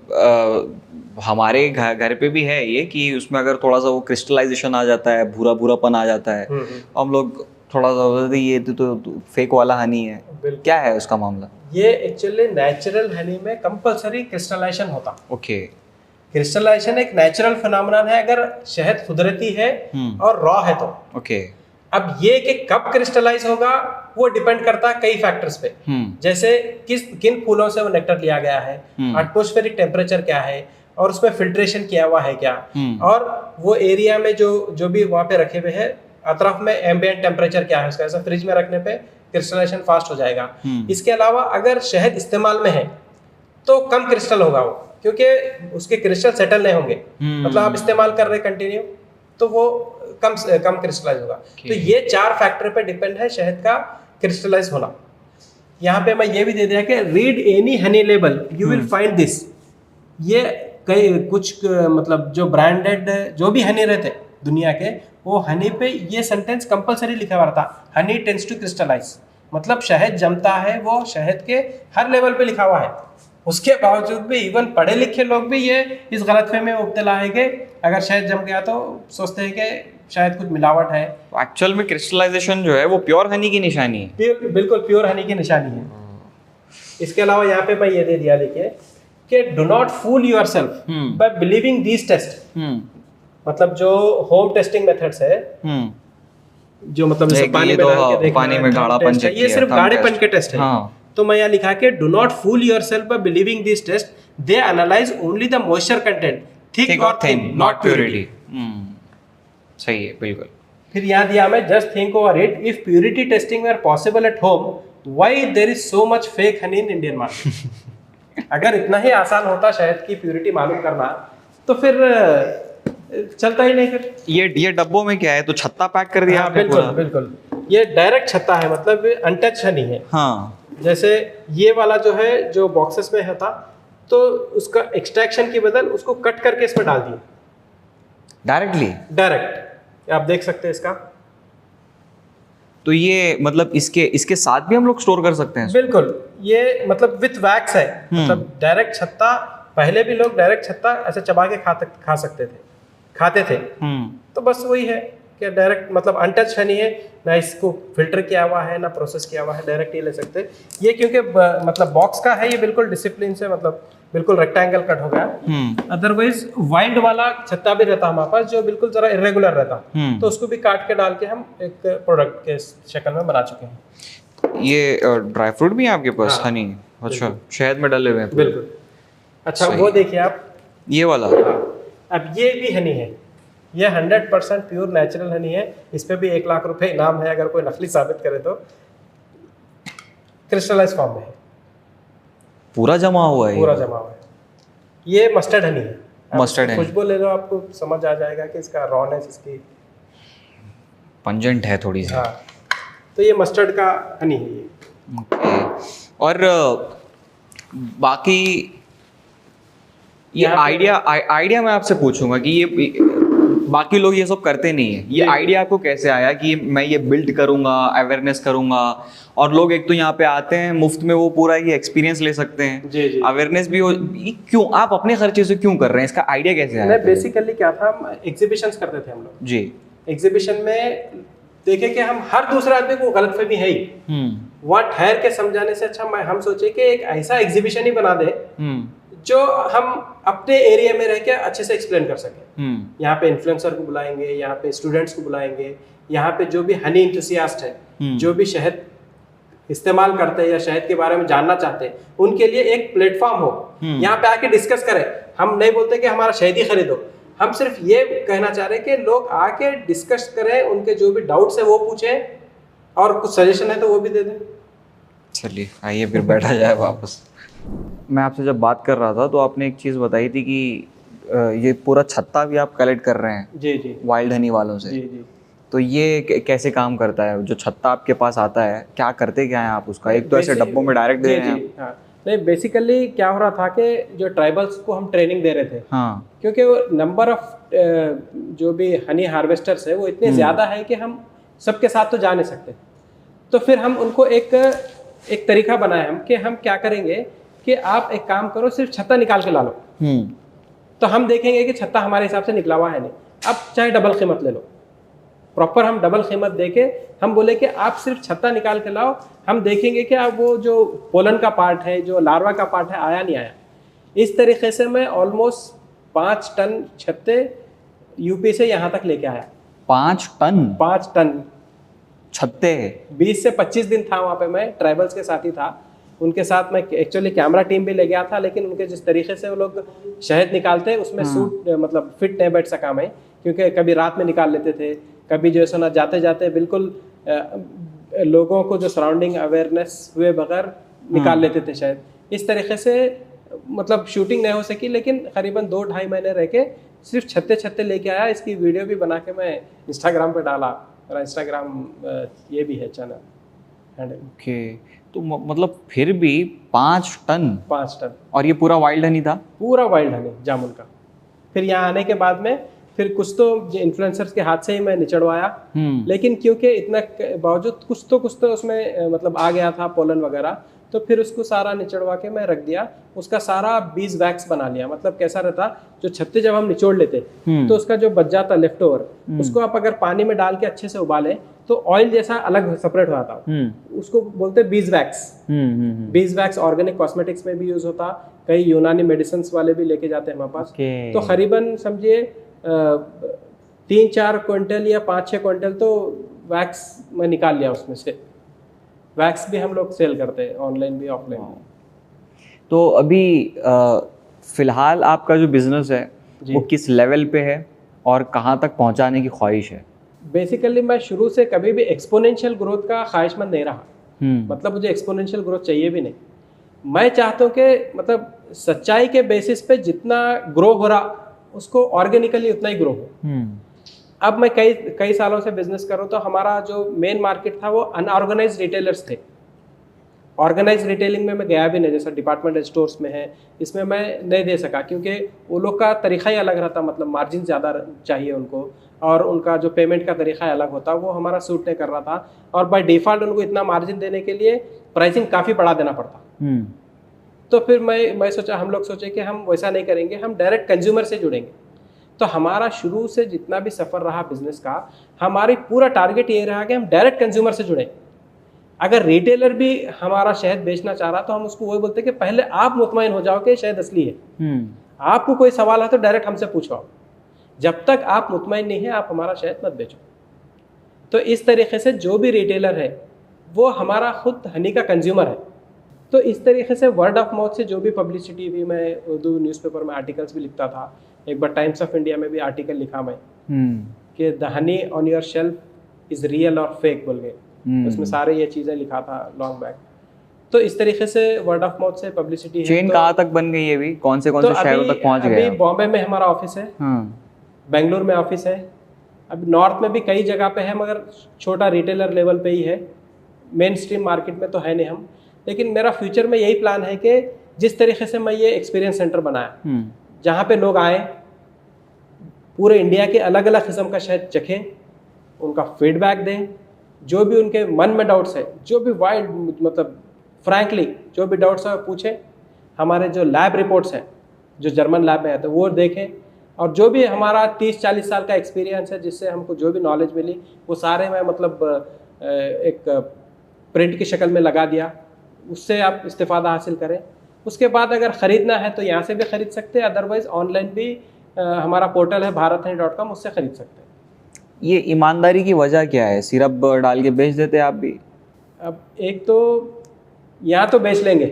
हमारे घर पे भी है ये, कि उसमें अगर थोड़ा सा वो क्रिस्टलाइजेशन आ जाता है, भूरापन आ जाता है, हम लोग थोड़ा सा ये तो फेक वाला हनी है। क्या है उसका मामला? ये एक्चुअली नेचुरल हनी में कंपलसरी क्रिस्टलाइजेशन होता। ओके, क्रिस्टलाइजेशन एक नेचुरल फिनोमेनन है अगर शहद कुदरती है और रॉ है तो। ओके, अब ये कि कब क्रिस्टलाइज होगा वो डिपेंड करता है कई फैक्टर्स पे। जैसे किन फूलों से वो नेक्टर लिया गया है, एटमॉस्फेरिक टेम्परेचर क्या है, और उसमें फिल्ट्रेशन किया हुआ है क्या, और वो एरिया में जो भी वहाँ पे रखे हुए हैं अतरफ में एम्बिएंट टेम्परेचर क्या है उसका, ऐसा फ्रिज में रखने पे क्रिस्टलाइजेशन फास्ट हो जाएगा। इसके अलावा अगर शहद इस्तेमाल में है तो कम क्रिस्टल होगा वो, क्योंकि उसके क्रिस्टल सेटल नहीं होंगे, मतलब आप इस्तेमाल कर रहे कंटिन्यू तो वो कम क्रिस्टलाइज होगा। तो ये 4 फैक्टर पे डिपेंड है शहद का क्रिस्टलाइज होना। यहाँ पे मैं ये भी दे दिया कि read any Honey label you will find this. ये कई कुछ मतलब जो ब्रांडेड जो भी हनी रहते दुनिया के, वो हनी पे ये सेंटेंस कंपलसरी लिखा हुआ था, हनी टेंड्स टू क्रिस्टलाइज, मतलब शहद जमता है, वो शहद के हर लेवल पे लिखा हुआ है। उसके बावजूद भी इवन पढ़े लिखे लोग भी ये इस गलतफहमी में मुब्तला है कि अगर शहद जम गया तो सोचते हैं कि शायद कुछ मिलावट है। एक्चुअल में क्रिस्टलाइजेशन जो है वो प्योर हनी की निशानी है, बिल्कुल प्योर हनी की निशानी है। इसके अलावा यहाँ पे मैं ये दे दिया, देखिए कि do not fool yourself by believing these test. मतलब जो होम टेस्टिंग मेथड्स है, जो मतलब जैसे पानी में डाल के देखना, पानी में गाढ़ापन चेक, ये सिर्फ गाढ़ेपन के टेस्ट है। तो मैं यहाँ लिखा के do not fool yourself by believing this test, they analyse only the moisture content, thick और थिन, नॉट प्योरिटी। सही है, बिल्कुल। फिर यहाँ दिया मैं just think over it, if purity testing were possible at home, why there is so much fake honey in Indian market. अगर इतना ही आसान होता शहद की प्योरिटी मालूम करना तो फिर चलता ही नहीं। फिर ये डब्बों में क्या है, तो छत्ता पैक कर दिया आपने? बिल्कुल बिल्कुल, ये डायरेक्ट छत्ता है, मतलब अनटच हनी है। हाँ, जैसे ये वाला जो है जो बॉक्सेस में होता, तो उसका एक्सट्रैक्शन की बदल उसको कट करके इसमें डाल दिए डायरेक्ट। आप देख सकते हैं इसका। तो ये मतलब इसके साथ भी हम लोग स्टोर कर सकते हैं? बिल्कुल, ये मतलब विथ वैक्स है, मतलब डायरेक्ट छत्ता। पहले भी लोग डायरेक्ट छत्ता ऐसे चबा के खाते थे। तो बस वही है कि डायरेक्ट मतलब अनटच हनी है, ना इसको फिल्टर किया हुआ है ना प्रोसेस किया हुआ है, डायरेक्ट ही ले सकते हैं। ये क्योंकि मतलब बॉक्स का है, ये बिल्कुल डिसिप्लिन से मतलब बिल्कुल रेक्टेंगल कट हो गया। अदरवाइज वाइल्ड वाला छत्ता भी रहता हमारे पास जो बिल्कुल जरा इरेगुलर रहता, तो उसको भी काट के डाल के हम एक प्रोडक्ट के शक्ल में बना चुके हैं। ये ड्राई फ्रूट भी है आपके पास? हनी? अच्छा, शहद में डाले हुए हैं? बिल्कुल। अच्छा, वो देखिए आप, ये वाला। अब ये भी हनी है, ये 100% प्योर नेचुरल हनी है। इस पे भी 1 लाख रुपए इनाम है अगर कोई नकली साबित करे तो। क्रिस्टलाइज फॉर्म में है, पूरा जमा हुआ है? पूरा जमा हुआ है। ये मस्टर्ड हनी है। मस्टर्ड है, खुशबू ले लो, आपको समझ आ जाएगा कि इसका रॉनेस, इसकी पंजेंट है थोड़ी सी। हाँ, तो ये मस्टर्ड का हनी है ये। और बाकी ये आइडिया मैं आपसे पूछूंगा कि ये बाकी लोग ये सब करते नहीं है, ये आइडिया आपको कैसे आया कि मैं ये बिल्ड करूंगा, अवेयरनेस करूंगा, और लोग एक तो यहाँ पे आते हैं मुफ्त में, वो पूरा ये एक्सपीरियंस ले सकते हैं, अवेयरनेस भी हो, क्यों आप अपने खर्चे से क्यों कर रहे हैं? इसका आइडिया कैसे आया? बेसिकली क्या था, एग्जीबिशंस करते थे हम लोग जी। एग्जीबिशन में देखे कि हम हर दूसरे आदमी को गलतफहमी है ही, वहाँ ठहर के समझाने से अच्छा हम सोचे कि एक ऐसा एग्जीबिशन ही बना दे जो हम अपने एरिया में रह के अच्छे से एक्सप्लेन कर सके। यहाँ पे इन्फ्लुएंसर को बुलाएंगे, यहाँ पे स्टूडेंट्स को बुलाएंगे, यहाँ पे जो भी हनी इंथुसियास्ट है, जो भी शहद इस्तेमाल करते हैं या शहद के बारे में जानना चाहते हैं, उनके लिए एक प्लेटफॉर्म हो, यहाँ पे आके डिस्कस करें। हम नहीं बोलते कि हमारा शहद ही खरीदो, हम सिर्फ ये कहना चाह रहे हैं कि लोग आके डिस्कस करें, उनके जो भी डाउट्स है वो पूछें, और कुछ सजेशन है तो वो भी दे दें। चलिए आइए फिर बैठा जाए वापस। मैं आपसे जब बात कर रहा था तो आपने एक चीज़ बताई थी कि ये पूरा छत्ता भी आप कलेक्ट कर रहे हैं? जी जी, वाइल्ड हनी वालों से। जी जी। तो ये कैसे काम करता है? जो छत्ता आपके पास आता है, क्या करते क्या हैं आप उसका? एक तो ऐसे डब्बों में डायरेक्ट दे रहे हैं? हाँ, नहीं, बेसिकली क्या हो रहा था कि जो ट्राइबल्स को हम ट्रेनिंग दे रहे थे, हाँ, क्योंकि वो नंबर ऑफ जो भी हनी हार्वेस्टर्स है वो इतने ज़्यादा है कि हम सबके साथ तो जा नहीं सकते। तो फिर हम उनको एक तरीका बनाया हम कि हम क्या करेंगे कि आप एक काम करो, सिर्फ छत्ता निकाल के ला लो, तो हम देखेंगे कि छत्ता हमारे हिसाब से निकला हुआ है नहीं। अब चाहे डबल कीमत ले लो, प्रॉपर हम डबल कीमत दे के हम बोले कि आप सिर्फ छत्ता निकाल के लाओ, हम देखेंगे कि आप वो जो पोलन का पार्ट है, जो लार्वा का पार्ट है, आया नहीं आया। इस तरीके से मैं ऑलमोस्ट 5 टन छत्ते यूपी से यहाँ तक लेके आया। 5 टन छत्ते? 20 से 25 दिन था वहाँ पे, मैं ट्राइबल्स के साथ ही था। उनके साथ मैं एक्चुअली कैमरा टीम भी ले गया था, लेकिन उनके जिस तरीके से वो लोग शहद निकालते हैं उसमें सूट मतलब फिट नहीं बैठ सका मैं, क्योंकि कभी रात में निकाल लेते थे, कभी जो है ना जाते जाते बिल्कुल लोगों को जो सराउंडिंग अवेयरनेस हुए बगैर निकाल लेते थे शायद। इस तरीके से मतलब शूटिंग नहीं हो सकी, लेकिन करीबन 2-2.5 महीने रह के सिर्फ छत्ते छत्ते लेके आया। इसकी वीडियो भी बना के मैं इंस्टाग्राम पे डाला, मेरा इंस्टाग्राम ये भी है चैनल हैंडल। ओके, तो मतलब फिर भी 5 टन? 5 टन। और ये पूरा वाइल्ड हनी था? पूरा वाइल्ड हनी जामुन का। फिर यहाँ आने के बाद में फिर कुछ तो इन्फ्लुएंसर्स के हाथ से ही मैं निचड़वाया, लेकिन क्योंकि इतना बावजूद कुछ तो उसमें मतलब आ गया था पोलन वगैरह, तो फिर उसको सारा निचड़वा के मैं रख दिया। उसका सारा बीज वैक्स बना लिया। मतलब कैसा रहता, जो छत्ते जब हम निचोड़ लेते तो उसका जो बच जाता लेफ्ट ओवर, उसको आप अगर पानी में डाल के अच्छे से उबालें तो ऑयल जैसा अलग सेपरेट होता है, उसको बोलते हैं bees wax. Bees wax organic cosmetics में भी यूज होता, कई यूनानी मेडिसिन वाले भी लेके जाते हैं हमारे पास। तो करीबन समझिए 3-4 क्विंटल या 5-6 क्विंटल तो वैक्स में निकाल लिया उसमें से। वैक्स भी हम लोग सेल करते हैं ऑनलाइन भी ऑफलाइन भी। तो अभी फिलहाल आपका जो बिजनेस है वो किस लेवल पे है और कहाँ तक पहुँचाने की ख्वाहिश है? बेसिकली मैं शुरू से कभी भी एक्सपोनेंशियल ग्रोथ का ख्वाहिशमंद नहीं रहा। मतलब मुझे एक्सपोनेंशियल ग्रोथ चाहिए भी नहीं। मैं चाहता हूँ कि मतलब सच्चाई के बेसिस पे जितना ग्रो हो रहा उसको ऑर्गेनिकली उतना ही ग्रो हो। अब मैं कई सालों से बिजनेस कर रहा हूँ, तो हमारा जो मेन मार्केट था वो अनऑर्गेनाइज्ड रिटेलर्स थे। ऑर्गेनाइज रिटेलिंग में मैं गया भी नहीं, जैसा डिपार्टमेंटल स्टोर्स में है, इसमें मैं नहीं दे सका क्योंकि वो लोग का तरीका ही अलग रहता। मतलब मार्जिन ज़्यादा चाहिए उनको और उनका जो पेमेंट का तरीका अलग होता, वो हमारा सूट नहीं कर रहा था। और बाय डिफ़ॉल्ट उनको इतना मार्जिन देने के लिए प्राइसिंग काफ़ी बढ़ा देना पड़ता। तो फिर मैं सोचा, हम लोग सोचे कि हम वैसा नहीं करेंगे, हम डायरेक्ट कंज्यूमर से जुड़ेंगे। तो हमारा शुरू से जितना भी सफ़र रहा बिजनेस का, हमारी पूरा टारगेट ये रहा कि हम डायरेक्ट कंज्यूमर से जुड़ें। अगर रिटेलर भी हमारा शहद बेचना चाह रहा तो हम उसको वही बोलते कि पहले आप मुतमईन हो जाओ कि शहद असली है। आपको कोई सवाल है तो डायरेक्ट हमसे पूछो, जब तक आप मुतमईन नहीं है आप हमारा शहद मत बेचो। तो इस तरीके से जो भी रिटेलर है वो हमारा खुद हनी का कंज्यूमर है। तो इस तरीके से वर्ड ऑफ माउथ से जो भी पब्लिसिटी हुई, मैं उर्दू न्यूज़पेपर में आर्टिकल्स भी लिखता था, एक बार टाइम्स ऑफ इंडिया में भी आर्टिकल लिखा मैं कि the honey on your shelf is real और फेक बोल के, उसमें सारे ये चीज़ें लिखा था लॉन्ग बैक। तो इस तरीके से वर्ड ऑफ माउथ से पब्लिसिटी है। चेन कहाँ तक बन गई है अभी? कौन से शहरों तक पहुँच गए? अभी बॉम्बे में हमारा ऑफिस है, बेंगलुरु में ऑफिस है, अभी नॉर्थ में भी कई जगह पे है, मगर छोटा रिटेलर लेवल पे ही है, मेन स्ट्रीम मार्केट में तो है नहीं हम। लेकिन मेरा फ्यूचर में यही प्लान है कि जिस तरीके से मैं ये एक्सपीरियंस सेंटर बनाया, जहाँ पे लोग आए, पूरे इंडिया के अलग अलग किस्म का शहद चखें, उनका फीडबैक दें, जो भी उनके मन में डाउट्स है, जो भी वाइल्ड मतलब फ्रैंकली जो भी डाउट्स है पूछें। हमारे जो लैब रिपोर्ट्स हैं जो जर्मन लैब में है तो वो देखें, और जो भी हमारा 30-40 साल का एक्सपीरियंस है जिससे हमको जो भी नॉलेज मिली वो सारे मैं मतलब एक प्रिंट की शक्ल में लगा दिया, उससे आप इस्तेफादा हासिल करें। उसके बाद अगर ख़रीदना है तो यहाँ से भी ख़रीद सकते हैं, अदरवाइज़ ऑनलाइन भी हमारा पोर्टल है bharathani.com, उससे ख़रीद सकते हैं। ये ईमानदारी की वजह क्या है? सिरप डाल के बेच देते हैं आप भी? अब एक तो यहाँ तो बेच लेंगे,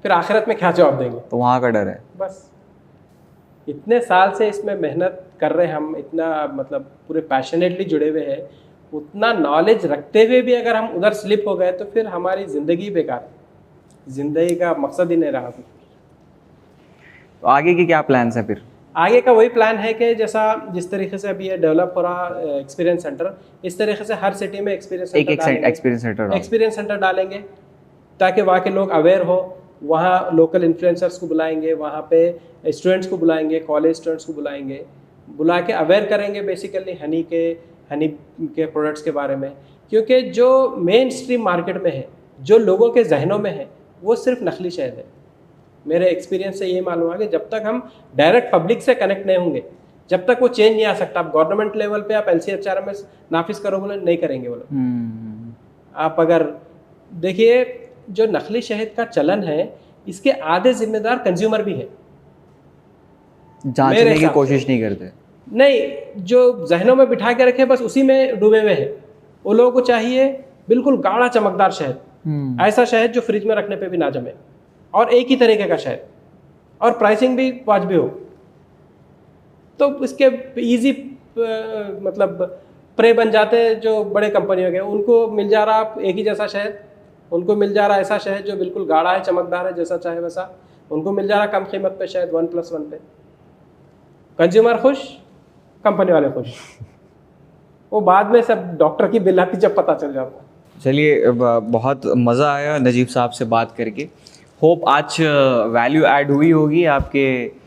फिर आखिरत में क्या जवाब देंगे, तो वहाँ का डर है। बस इतने साल से इसमें मेहनत कर रहे हैं हम, इतना मतलब पूरे पैशनेटली जुड़े हुए हैं, उतना नॉलेज रखते हुए भी अगर हम उधर स्लिप हो गए तो फिर हमारी ज़िंदगी बेकार है, ज़िंदगी का मकसद ही नहीं रहा। तो आगे के क्या प्लान्स हैं फिर? आगे का वही प्लान है कि जिस तरीके से अभी ये डेवलप हो रहा एक्सपीरियंस सेंटर, इस तरीके से हर सिटी में एक्सपीरियंस सेंटर डालेंगे ताकि वहाँ के लोग अवेयर हो। वहाँ लोकल इन्फ्लुएंसर्स को बुलाएंगे, वहाँ पे स्टूडेंट्स को बुलाएंगे, कॉलेज स्टूडेंट्स को बुलाएंगे, बुला के अवेयर करेंगे बेसिकली हनी के प्रोडक्ट्स के बारे में। क्योंकि जो मेन स्ट्रीम मार्केट में है, जो लोगों के जहनों में है, वो सिर्फ नकली शहद है। मेरे एक्सपीरियंस से ये मालूम है कि जब तक हम डायरेक्ट पब्लिक से कनेक्ट नहीं होंगे, जब तक वो चेंज नहीं आ सकता। आप गवर्नमेंट लेवल पे आप LCHRMS नाफिज करो बोले नहीं करेंगे वो लोग। आप अगर देखिए जो नकली शहद का चलन है, इसके आधे जिम्मेदार कंज्यूमर भी है, जांचने की कोशिश नहीं करते। नहीं, जो जहनों में बिठा के रखे बस उसी में डूबे हुए हैं। वो लोगों को चाहिए बिल्कुल गाढ़ा चमकदार शहद, ऐसा शहद जो फ्रिज में रखने पे भी ना जमे, और एक ही तरीके का शहद, और प्राइसिंग भी वाजबी हो। तो इसके इजी मतलब प्रे बन जाते हैं जो बड़े कंपनियों के, उनको मिल जा रहा एक ही जैसा शहद, उनको मिल जा रहा ऐसा शहद जो बिल्कुल गाढ़ा है, चमकदार है, जैसा चाहे वैसा, उनको मिल जा रहा कम कीमत पे शहद 1+1 पे। कंज्यूमर खुश, कंपनी वाले खुश। वो बाद में सब डॉक्टर की बिल आती जब पता चल जाता। चलिए, बहुत मज़ा आया नजीब साहब से बात करके। होप आज वैल्यू ऐड हुई होगी, आपके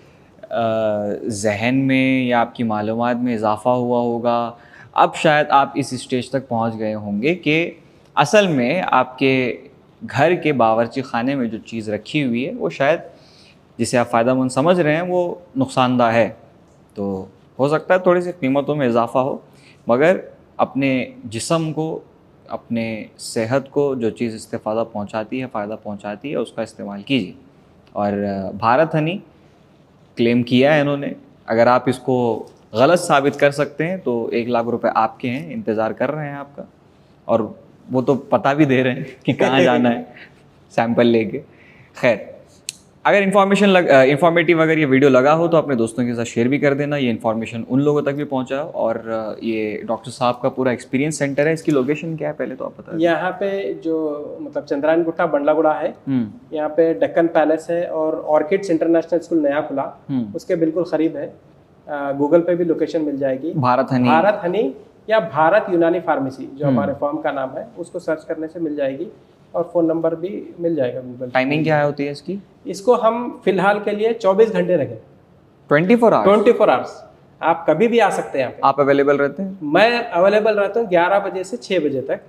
जहन में या आपकी मालूमात में इजाफ़ा हुआ होगा। अब शायद आप इस स्टेज तक पहुंच गए होंगे कि असल में आपके घर के बावर्ची खाने में जो चीज़ रखी हुई है वो शायद जिसे आप फ़ायदेमंद समझ रहे हैं वो नुकसानदा है। तो हो सकता है थोड़ी सी कीमतों में इजाफ़ा हो, मगर अपने जिस्म को, अपने सेहत को जो चीज़ इस्तेफ़ादा पहुंचाती है, फ़ायदा पहुंचाती है, उसका इस्तेमाल कीजिए। और भारत हनी क्लेम किया है इन्होंने, अगर आप इसको गलत साबित कर सकते हैं तो 1 लाख रुपए आपके हैं, इंतज़ार कर रहे हैं आपका, और वो तो पता भी दे रहे हैं कि कहाँ जाना है सैंपल लेके। खैर, अगर इन्फॉर्मेटिव अगर ये वीडियो लगा हो तो अपने दोस्तों के साथ शेयर भी कर देना, ये इन्फॉर्मेशन उन लोगों तक भी पहुँचा। और ये डॉक्टर साहब का पूरा एक्सपीरियंस सेंटर है, इसकी लोकेशन क्या है पहले तो आप बता दें। यहाँ पे जो मतलब चंद्रायन गुट्टा बंडलागुड़ा है, यहाँ पे डेक्कन पैलेस है, और ऑर्किड्स इंटरनेशनल स्कूल नया खुला, उसके बिल्कुल करीब है। गूगल पे भी लोकेशन मिल जाएगी, भारत हनी या भारत यूनानी फार्मेसी जो हमारे फर्म का नाम है, उसको सर्च करने से मिल जाएगी, और फ़ोन नंबर भी मिल जाएगा गूगल। टाइमिंग क्या होती है इसकी? इसको हम फिलहाल के लिए 24 घंटे रखें, 24 आवर्स। आप कभी भी आ सकते हैं। आप अवेलेबल रहते हैं? मैं अवेलेबल रहता हूँ 11 बजे से 6 बजे तक।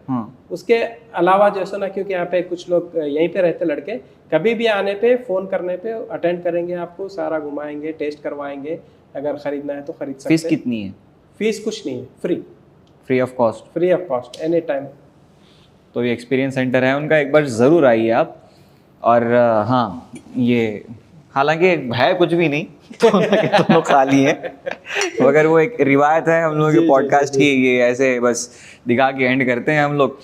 उसके अलावा जैसे ना, क्योंकि यहाँ पे कुछ लोग यहीं पे रहते लड़के, कभी भी आने पे फ़ोन करने पे अटेंड करेंगे, आपको सारा घुमाएंगे, टेस्ट करवाएंगे, अगर ख़रीदना है तो ख़रीद सकते हैं। फीस कितनी है? फीस कुछ नहीं है, free of cost any time. तो ये एक्सपीरियंस सेंटर है उनका, एक बार ज़रूर आइए आप। और हाँ, ये हालांकि है कुछ भी नहीं, दोनों खाली है, मगर वो एक रिवायत है हम लोगों के पॉडकास्ट की, ये ऐसे बस दिखा के एंड करते हैं हम लोग।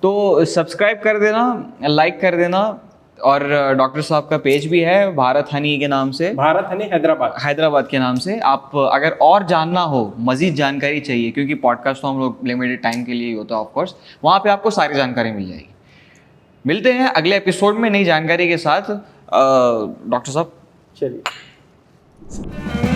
तो सब्सक्राइब कर देना, लाइक कर देना, और डॉक्टर साहब का पेज भी है भारत हनी के नाम से, भारत हनी हैदराबाद के नाम से। आप अगर और जानना हो, मज़ीद जानकारी चाहिए, क्योंकि पॉडकास्ट तो हम लोग लिमिटेड टाइम के लिए ही होता है ऑफकोर्स, वहाँ पे आपको सारी जानकारी मिल जाएगी। मिलते हैं अगले एपिसोड में नई जानकारी के साथ। डॉक्टर साहब, चलिए।